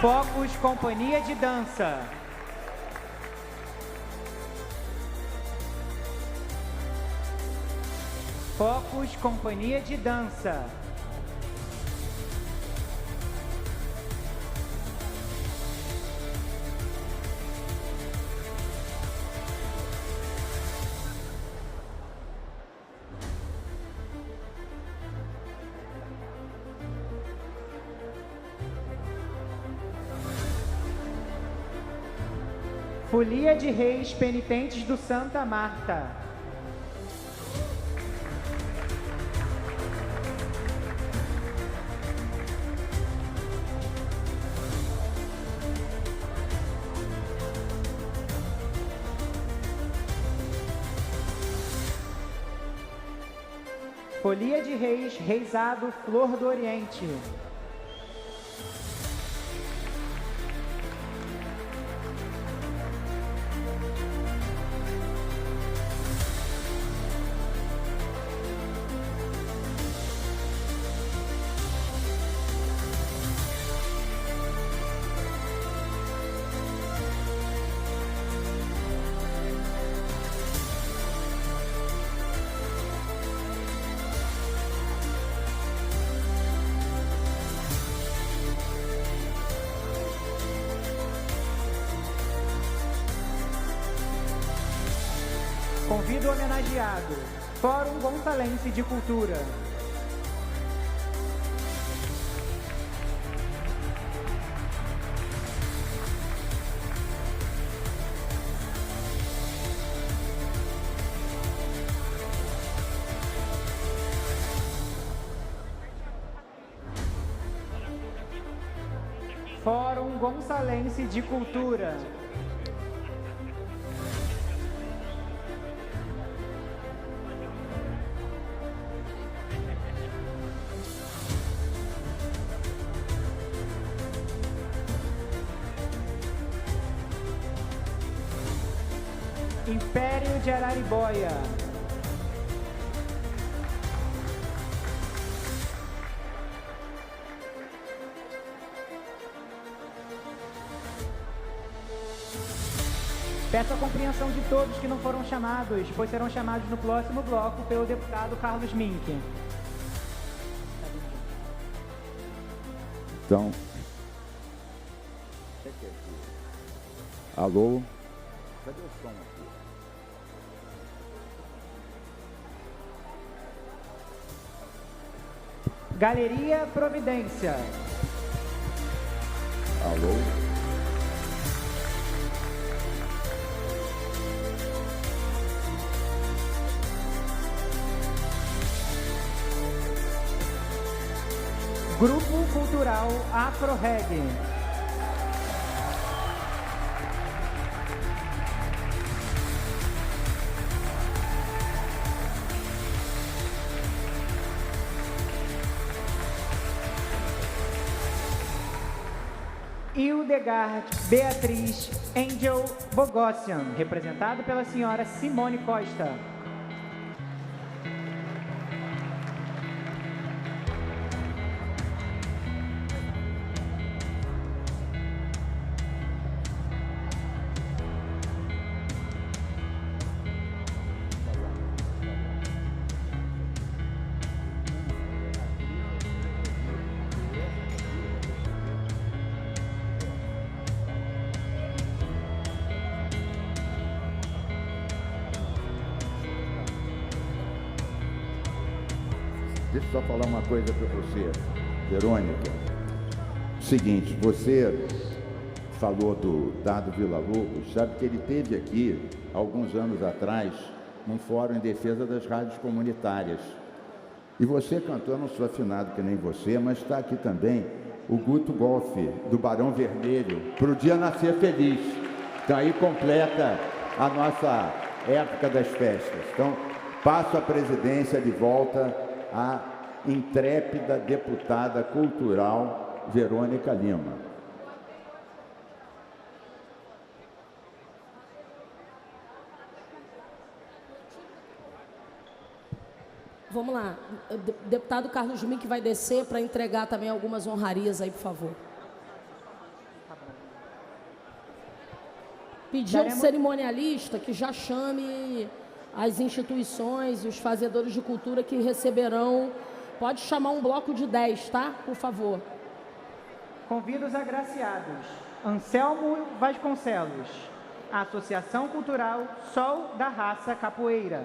Focus Companhia de Dança. Focus Companhia de Dança. Folia de Reis Penitentes do Santa Marta. Folia de Reis Reisado Flor do Oriente. Convido o homenageado, Fórum Gonçalense de Cultura. Fórum Gonçalense de Cultura. Império de Araribóia. Peço a compreensão de todos que não foram chamados, pois serão chamados no próximo bloco pelo deputado Carlos Mink. Então, alô? Cadê o som aqui? Galeria Providência. Alô? Grupo Cultural Afro Reggae. Hildegard Beatriz Angel Bogossian, representado pela senhora Simone Costa. Deixa eu só falar uma coisa para você, Verônica. Seguinte, você falou do Dado Villa-Lobos, sabe que ele teve aqui, alguns anos atrás, num fórum em defesa das rádios comunitárias. E você cantou, eu não sou afinado que nem você, mas está aqui também o Guto Golf, do Barão Vermelho, para o Dia Nascer Feliz. Então aí completa a nossa época das festas. Então, passo a presidência de volta à intrépida deputada cultural Verônica Lima. Vamos lá. Deputado Carlos Mink vai descer para entregar também algumas honrarias aí, por favor. Pedir ao cerimonialista que já chame as instituições e os fazedores de cultura que receberão. Pode chamar um bloco de 10, tá? Por favor. Convido os agraciados. Anselmo Vasconcelos, Associação Cultural Sol da Raça Capoeira.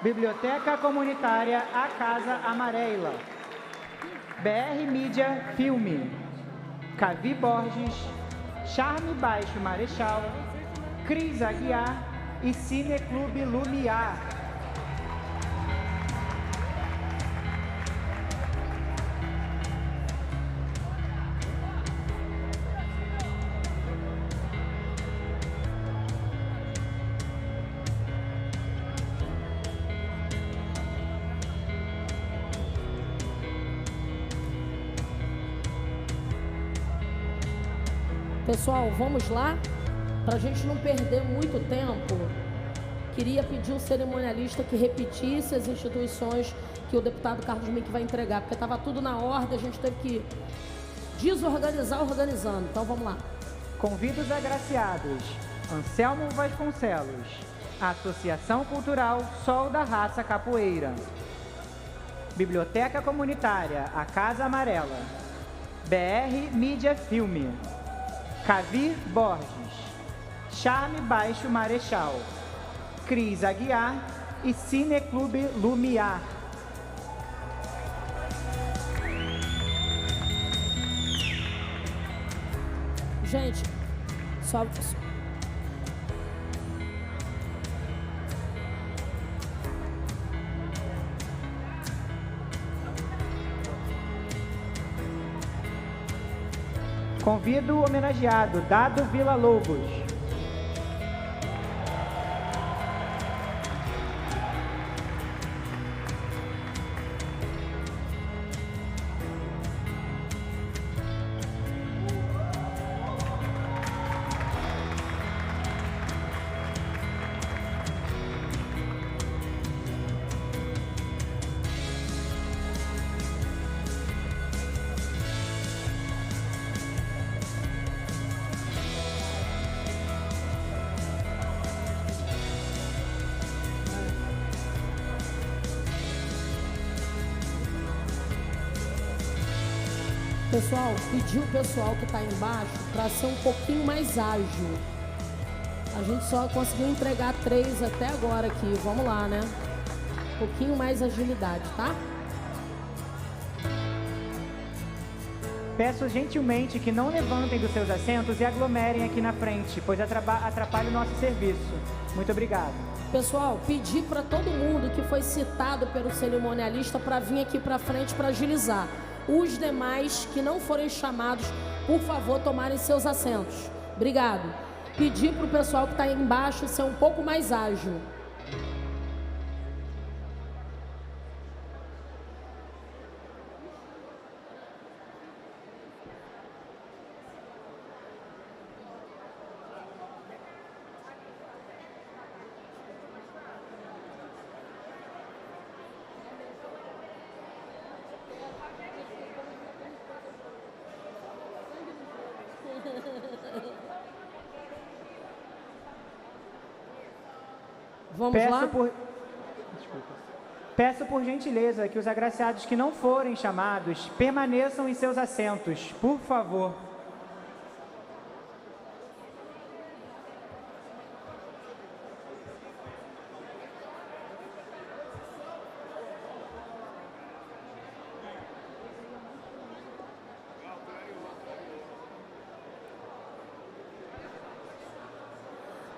Biblioteca Comunitária A Casa Amarela. BR Mídia Filme. Cavi Borges, Charme Baixo Marechal, Cris Aguiar e Cineclube Lumiar. Pessoal, vamos lá? Para a gente não perder muito tempo, queria pedir ao cerimonialista que repetisse as instituições que o deputado Carlos Mink vai entregar, porque estava tudo na ordem, a gente teve que desorganizar organizando. Então vamos lá. Convido os agraciados. Anselmo Vasconcelos, Associação Cultural Sol da Raça Capoeira. Biblioteca Comunitária A Casa Amarela. BR Mídia Filme. Cavi Borges, Charme Baixo Marechal, Cris Aguiar e Cineclube Lumiar. Gente, só... Convido o homenageado Dado Villa-Lobos. Pessoal, pediu o pessoal que está embaixo para ser um pouquinho mais ágil. A gente só conseguiu entregar 3 até agora aqui. Vamos lá, né? Um pouquinho mais agilidade, tá? Peço gentilmente que não levantem dos seus assentos e aglomerem aqui na frente, pois atrapalha o nosso serviço. Muito obrigado. Pessoal, pedi para todo mundo que foi citado pelo cerimonialista para vir aqui para frente para agilizar. Os demais que não forem chamados, por favor, tomarem seus assentos. Obrigado. Pedir para o pessoal que está aí embaixo ser um pouco mais ágil. Vamos lá? Peço por gentileza que os agraciados que não forem chamados permaneçam em seus assentos, por favor.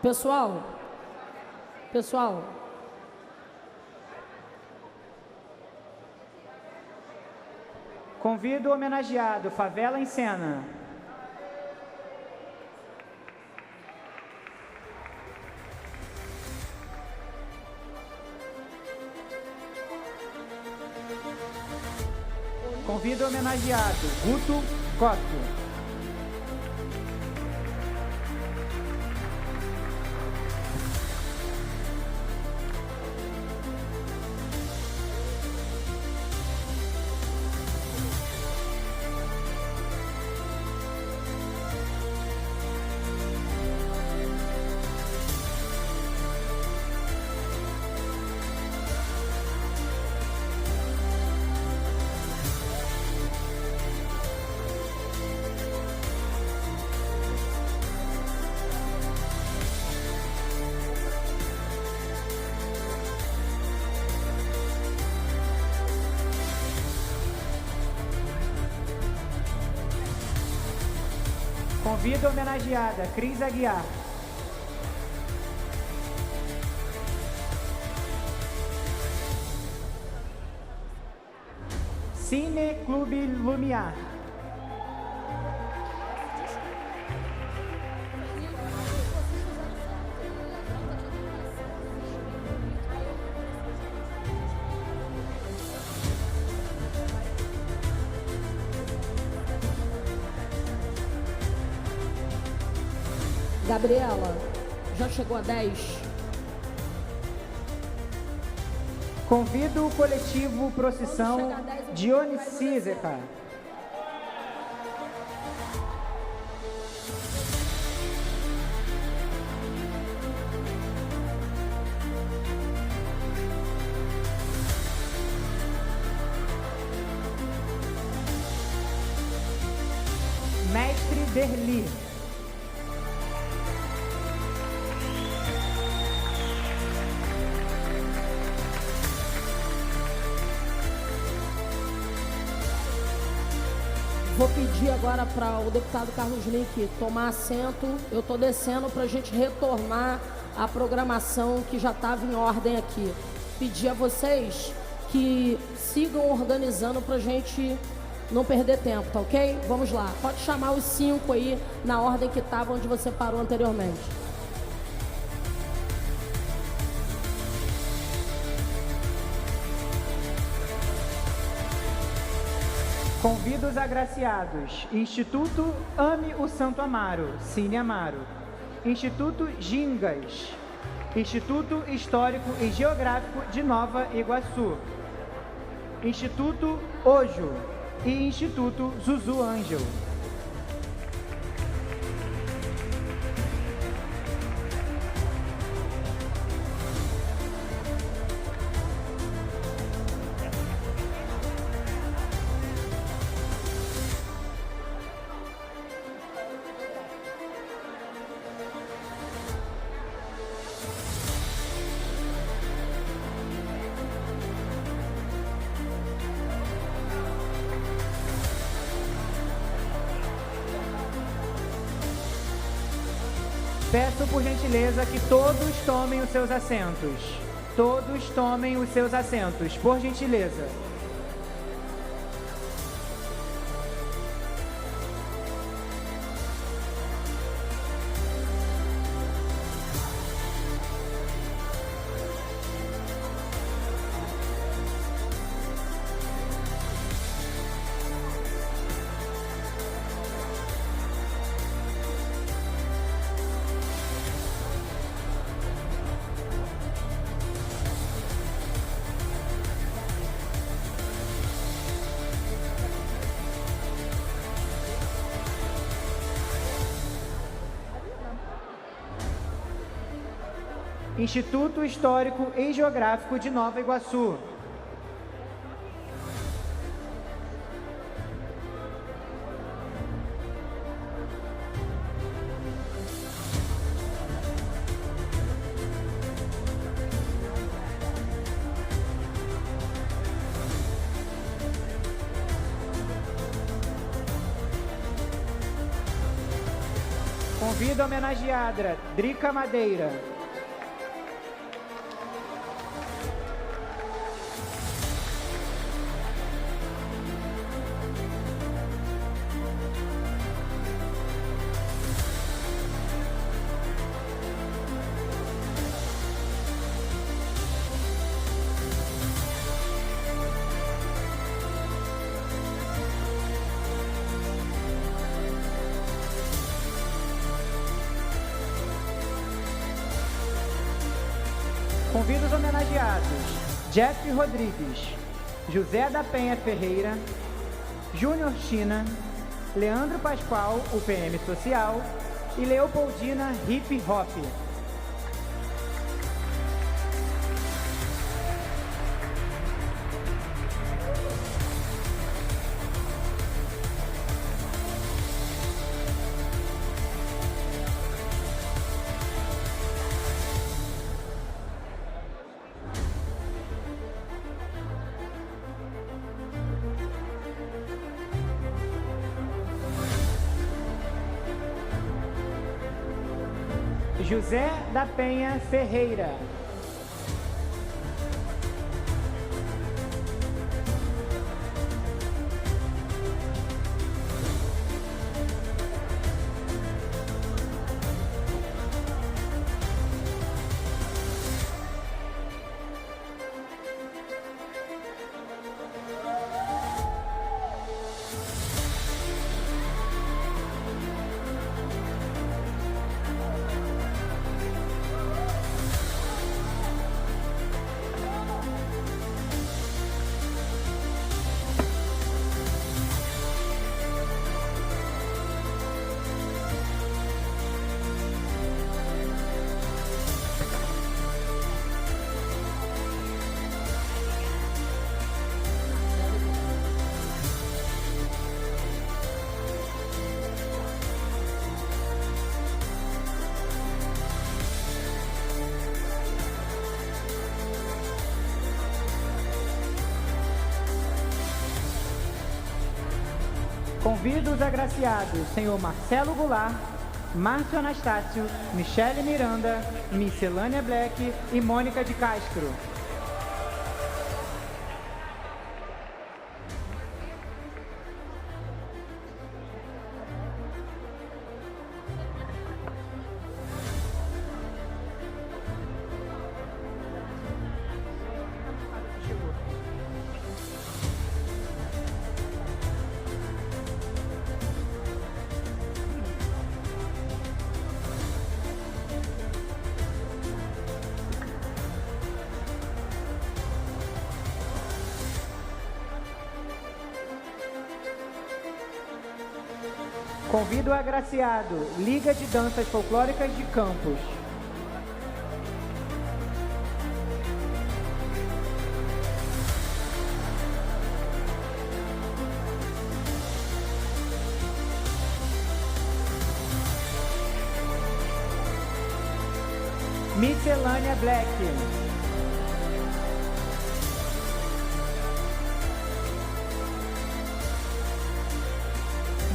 Pessoal, convido o homenageado Favela em cena. Convido o homenageado Guto Cotto. Convido a homenageada Cris Aguiar. Cine Clube Lumiar. Gabriela, já chegou a 10? Convido o coletivo Procissão Dionisíaca. Mestre Derli. Vou pedir agora para o deputado Carlos Link tomar assento. Eu estou descendo para a gente retornar à programação que já estava em ordem aqui. Pedir a vocês que sigam organizando para a gente não perder tempo, tá ok? Vamos lá. Pode chamar os 5 aí na ordem que estava onde você parou anteriormente. Convido os agraciados: Instituto Ame o Santo Amaro, Cine Amaro, Instituto Gingas, Instituto Histórico e Geográfico de Nova Iguaçu, Instituto Ojo e Instituto Zuzu Ângel. Peço por gentileza que todos tomem os seus assentos. Todos tomem os seus assentos, por gentileza. Instituto Histórico e Geográfico de Nova Iguaçu. Convido a homenageada Drica Madeira. Convido os homenageados Jeff Rodrigues, José da Penha Ferreira, Júnior China, Leandro Pascoal, UPM Social e Leopoldina Hip Hop. José da Penha Ferreira. Convido os agraciados, senhor Marcelo Goulart, Márcio Anastácio, Michele Miranda, Miscelânea Black e Mônica de Castro. Convido o agraciado, Liga de Danças Folclóricas de Campos. Miscelânea Black.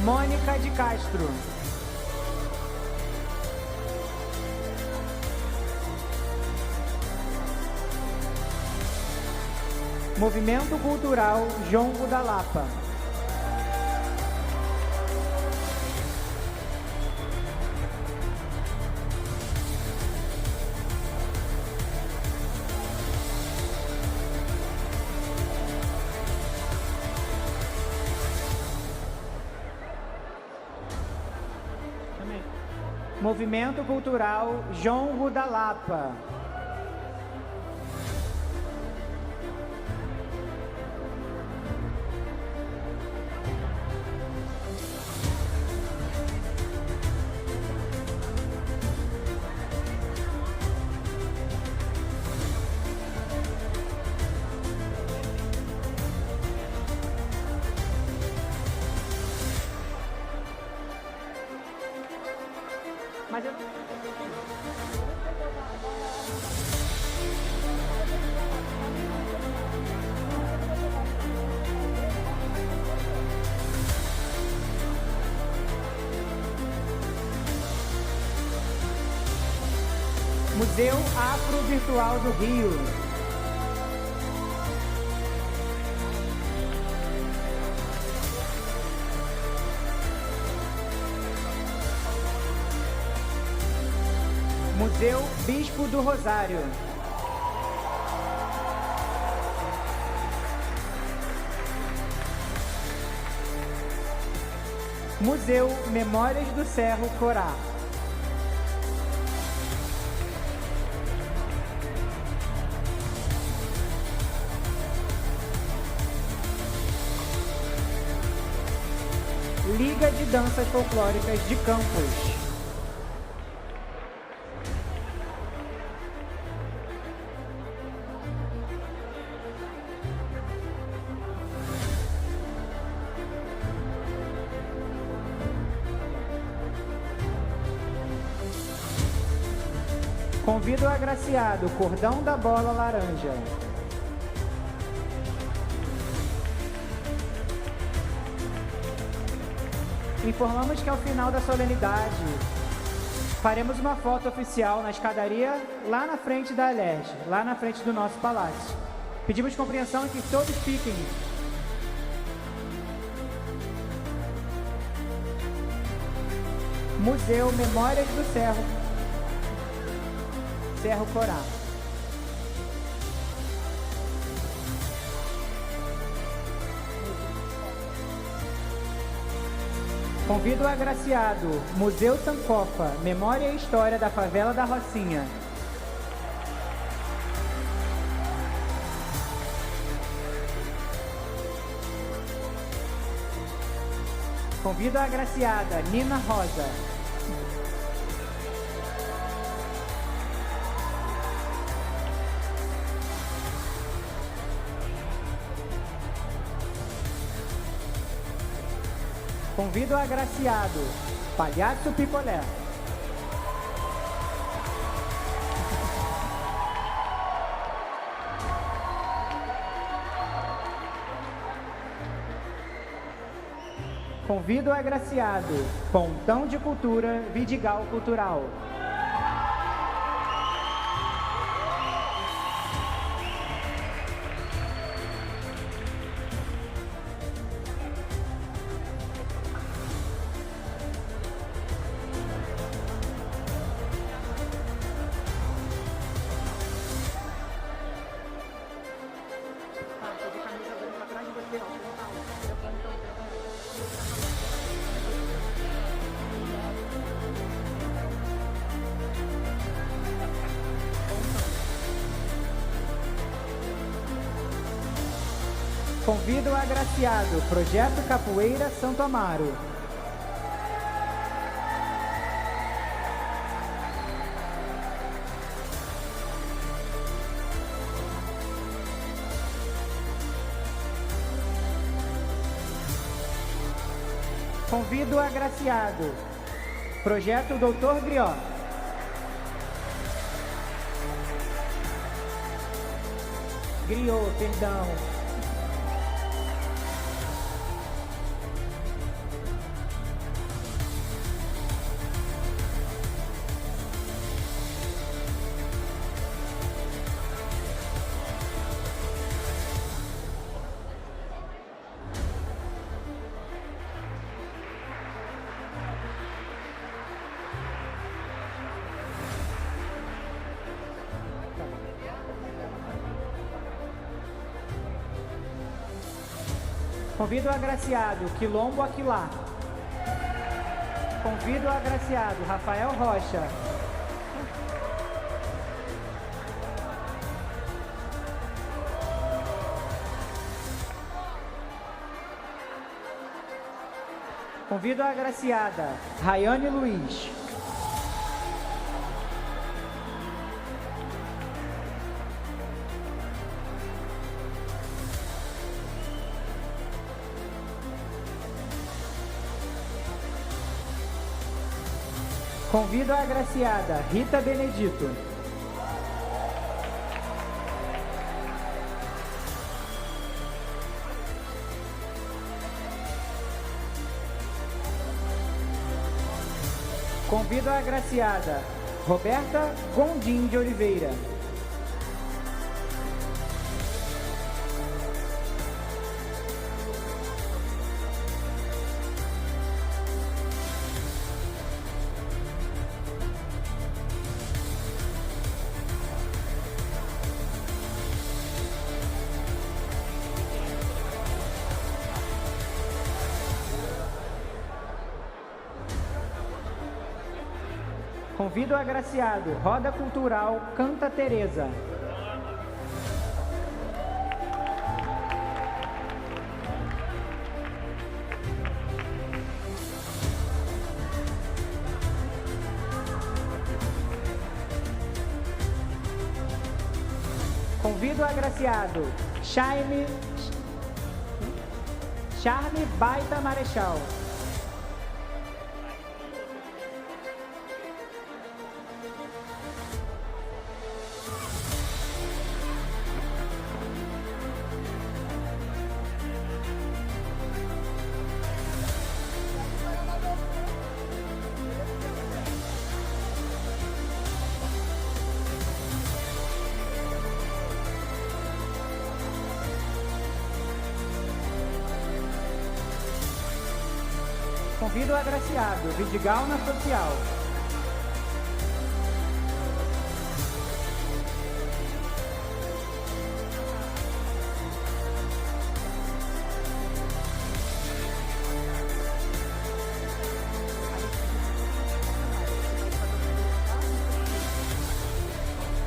Mônica de Castro. Movimento Cultural Jongo da Lapa. Movimento Cultural Jongo da Lapa. Mas eu... Museu Afro Virtual do Rio. Museu Bispo do Rosário. Museu Memórias do Cerro Corá. Liga de Danças Folclóricas de Campos. Convido o agraciado Cordão da Bola Laranja. Informamos que ao final da solenidade faremos uma foto oficial na escadaria lá na frente da Alerj, lá na frente do nosso palácio. Pedimos compreensão que todos fiquem. Museu Memórias do Cerro Corá. Convido o agraciado Museu Sankofa, Memória e História da Favela da Rocinha. Convido a agraciada Nina Rosa. Convido o agraciado Palhaço Picolé. Convido o agraciado Pontão de Cultura Vidigal Cultural. Convido o agraciado Projeto Capoeira Santo Amaro. Convido o agraciado Projeto Doutor Griot. Griot, perdão. Convido o agraciado Quilombo Aquilá. Convido o agraciado Rafael Rocha. Convido a agraciada Rayane Luiz. Convido a agraciada Rita Benedito. Convido a agraciada Roberta Gondim de Oliveira. Convido o agraciado, Roda Cultural Canta Teresa. Convido o agraciado, Charme Baita Marechal. Convido o agraciado, Vidigal na Social.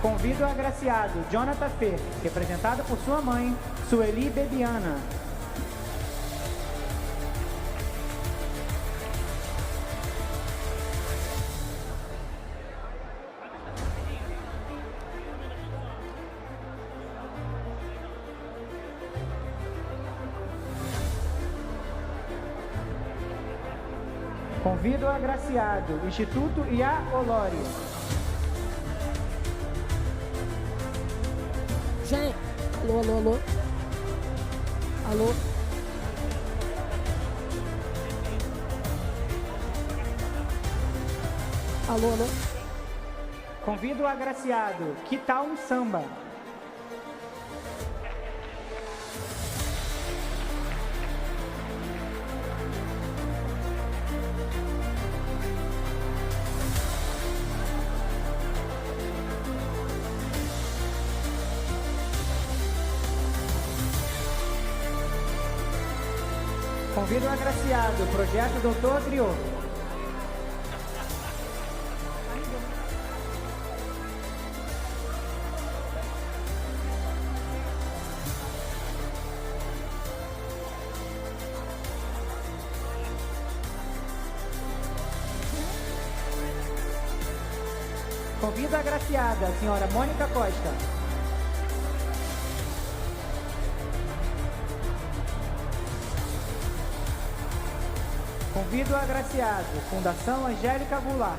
Convido o agraciado, Jonathan Fer, representado por sua mãe, Sueli Bebiana. Convido o agraciado, Instituto Ia Olório. Gente, alô, alô, alô. Alô. Alô, alô. Convido o agraciado, Que Tal um Samba? Convido o agraciado, Projeto Doutor Griot. Convido a agraciada, senhora Mônica Costa. Convido o agraciado, Fundação Angélica Goulart.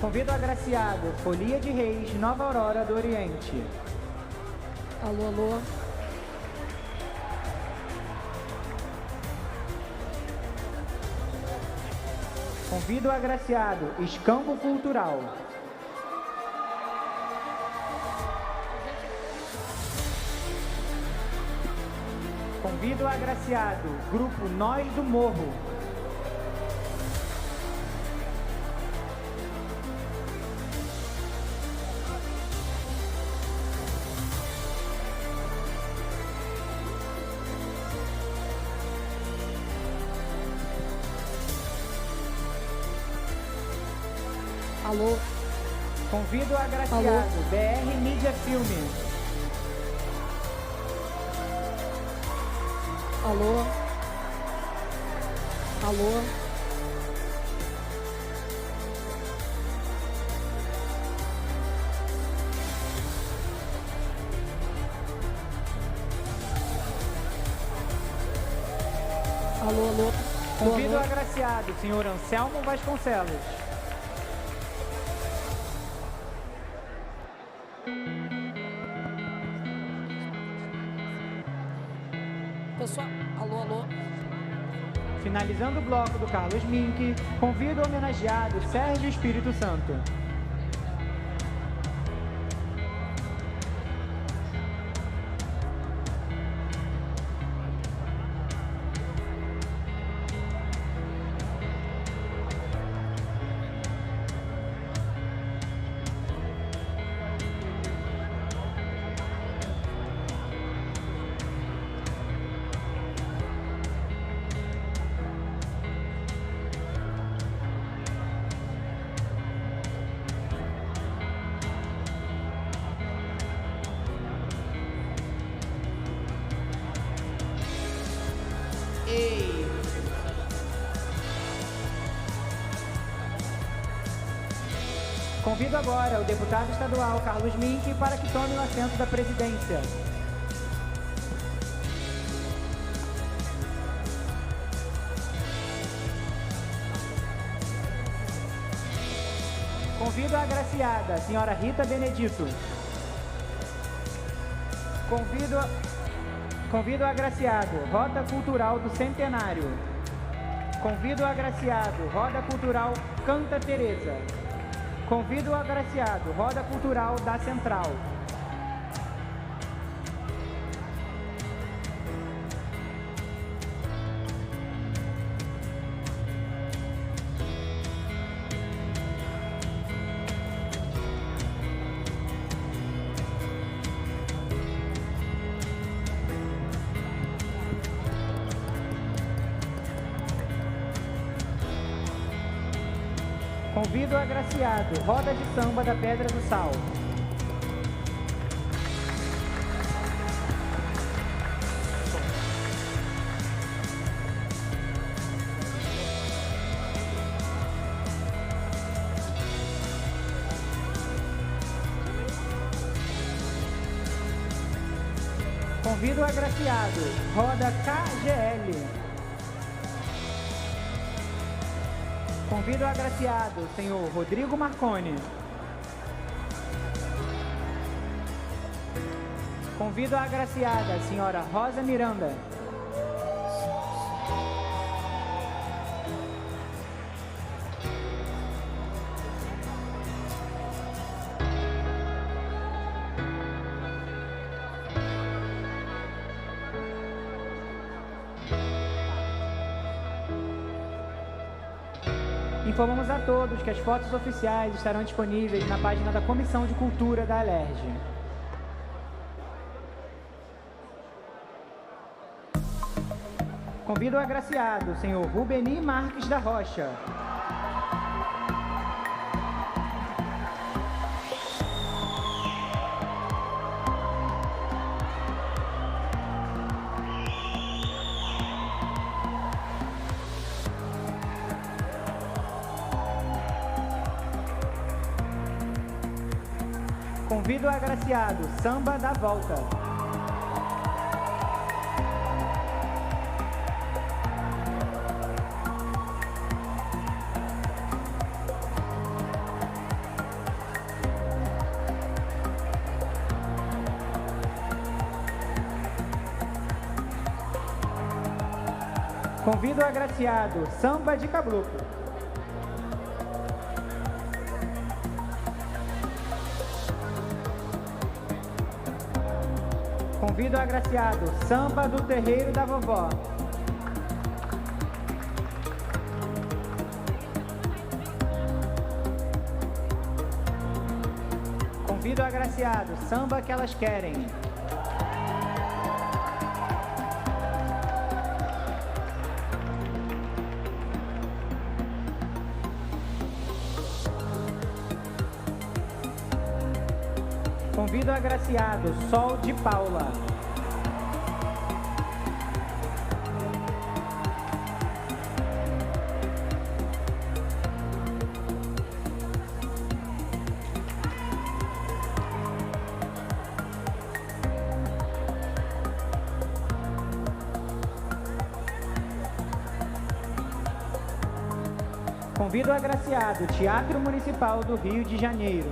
Convido o agraciado, Folia de Reis, Nova Aurora do Oriente. Alô, alô. Convido o agraciado, Escambo Cultural. Convido o agraciado, Grupo Nós do Morro. Alô. Convido o agraciado, Alô. BR Mídia Filme. Alô. Alô. Alô, alô. Convido o agraciado, senhor Anselmo Vasconcelos. Pessoal, alô, alô. Finalizando o bloco do Carlos Mink, convido o homenageado Sérgio Espírito Santo. Convido agora o deputado estadual Carlos Mink para que tome o assento da presidência. Convido a agraciada, senhora Rita Benedito. Convido o agraciado, Rota Cultural do Centenário. Convido o agraciado, Roda Cultural Canta Teresa. Convido o agraciado, Roda Cultural da Central. Convido o agraciado, Roda de Samba da Pedra do Sal. Convido o agraciado, Roda KGL. Convido o agraciado, senhor Rodrigo Marconi. Convido a agraciada, senhora Rosa Miranda. Informamos a todos que as fotos oficiais estarão disponíveis na página da Comissão de Cultura da Alerj. Convido o agraciado, senhor Rubeni Marques da Rocha. Convido o agraciado, Samba da Volta. Convido o agraciado, Samba de Caboclo. Convido o agraciado, Samba do Terreiro da Vovó. Convido o agraciado, Samba que elas querem. Convido o agraciado, Sol de Paula. Convido o agraciado Teatro Municipal do Rio de Janeiro.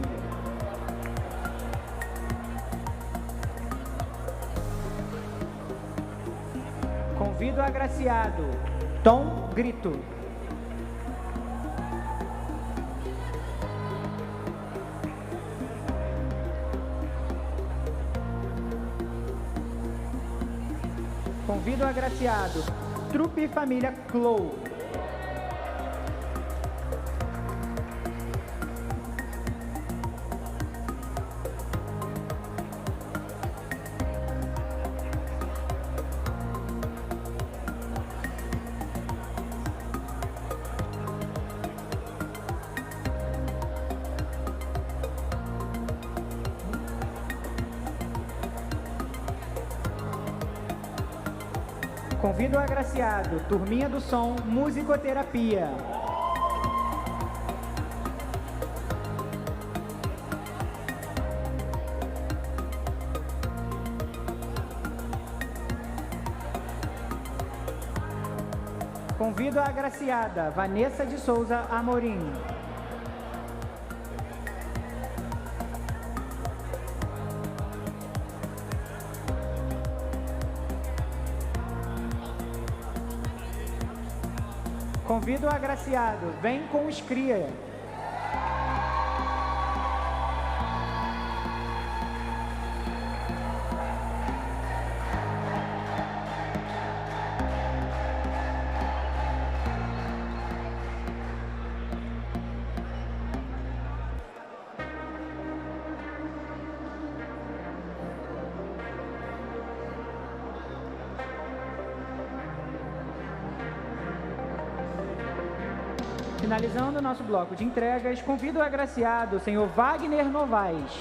Convido o agraciado Tom Grito. Convido o agraciado Trupe Família Clow. Convido o agraciado Turminha do Som Musicoterapia. Convido a agraciada Vanessa de Souza Amorim. Convido o agraciado, vem com os cria. Finalizando o nosso bloco de entregas, convido o agraciado, senhor Wagner Novaes.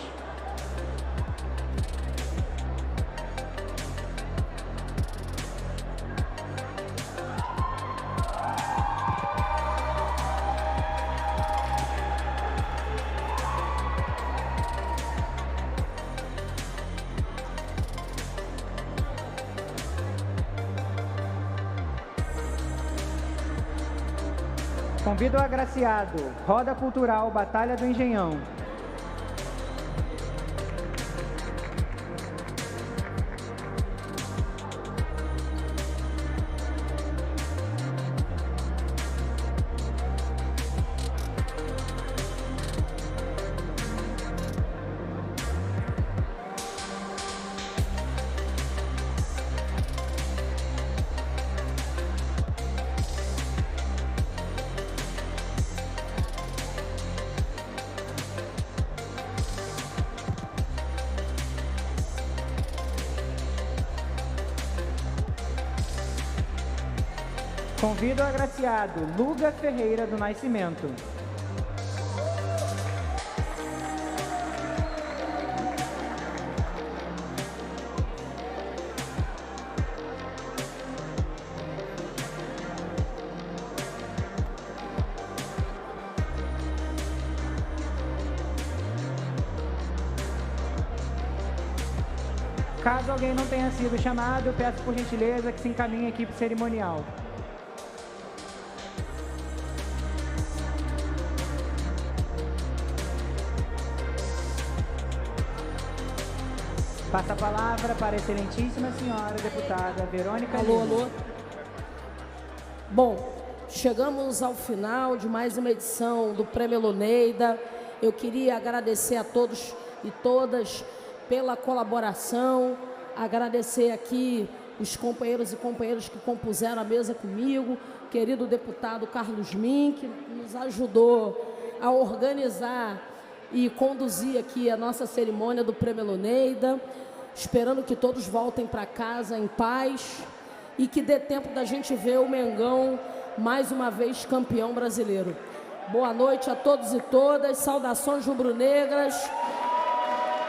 Convido o agraciado, Roda Cultural Batalha do Engenhão. Convido o agraciado Luga Ferreira do Nascimento. Caso alguém não tenha sido chamado, peço por gentileza que se encaminhe à equipe cerimonial. Passa a palavra para a excelentíssima senhora deputada Verônica Lima. Alô. Bom, chegamos ao final de mais uma edição do Prêmio Eloneida. Eu queria agradecer a todos e todas pela colaboração, agradecer aqui os companheiros e companheiras que compuseram a mesa comigo, querido deputado Carlos Min, que nos ajudou a organizar e conduzir aqui a nossa cerimônia do Prêmio Eloneida, esperando que todos voltem para casa em paz e que dê tempo da gente ver o Mengão mais uma vez campeão brasileiro. Boa noite a todos e todas, saudações rubro-negras,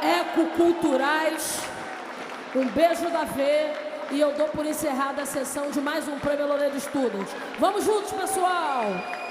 ecoculturais, um beijo da V e eu dou por encerrada a sessão de mais um Prêmio Eloneida Student. Vamos juntos, pessoal!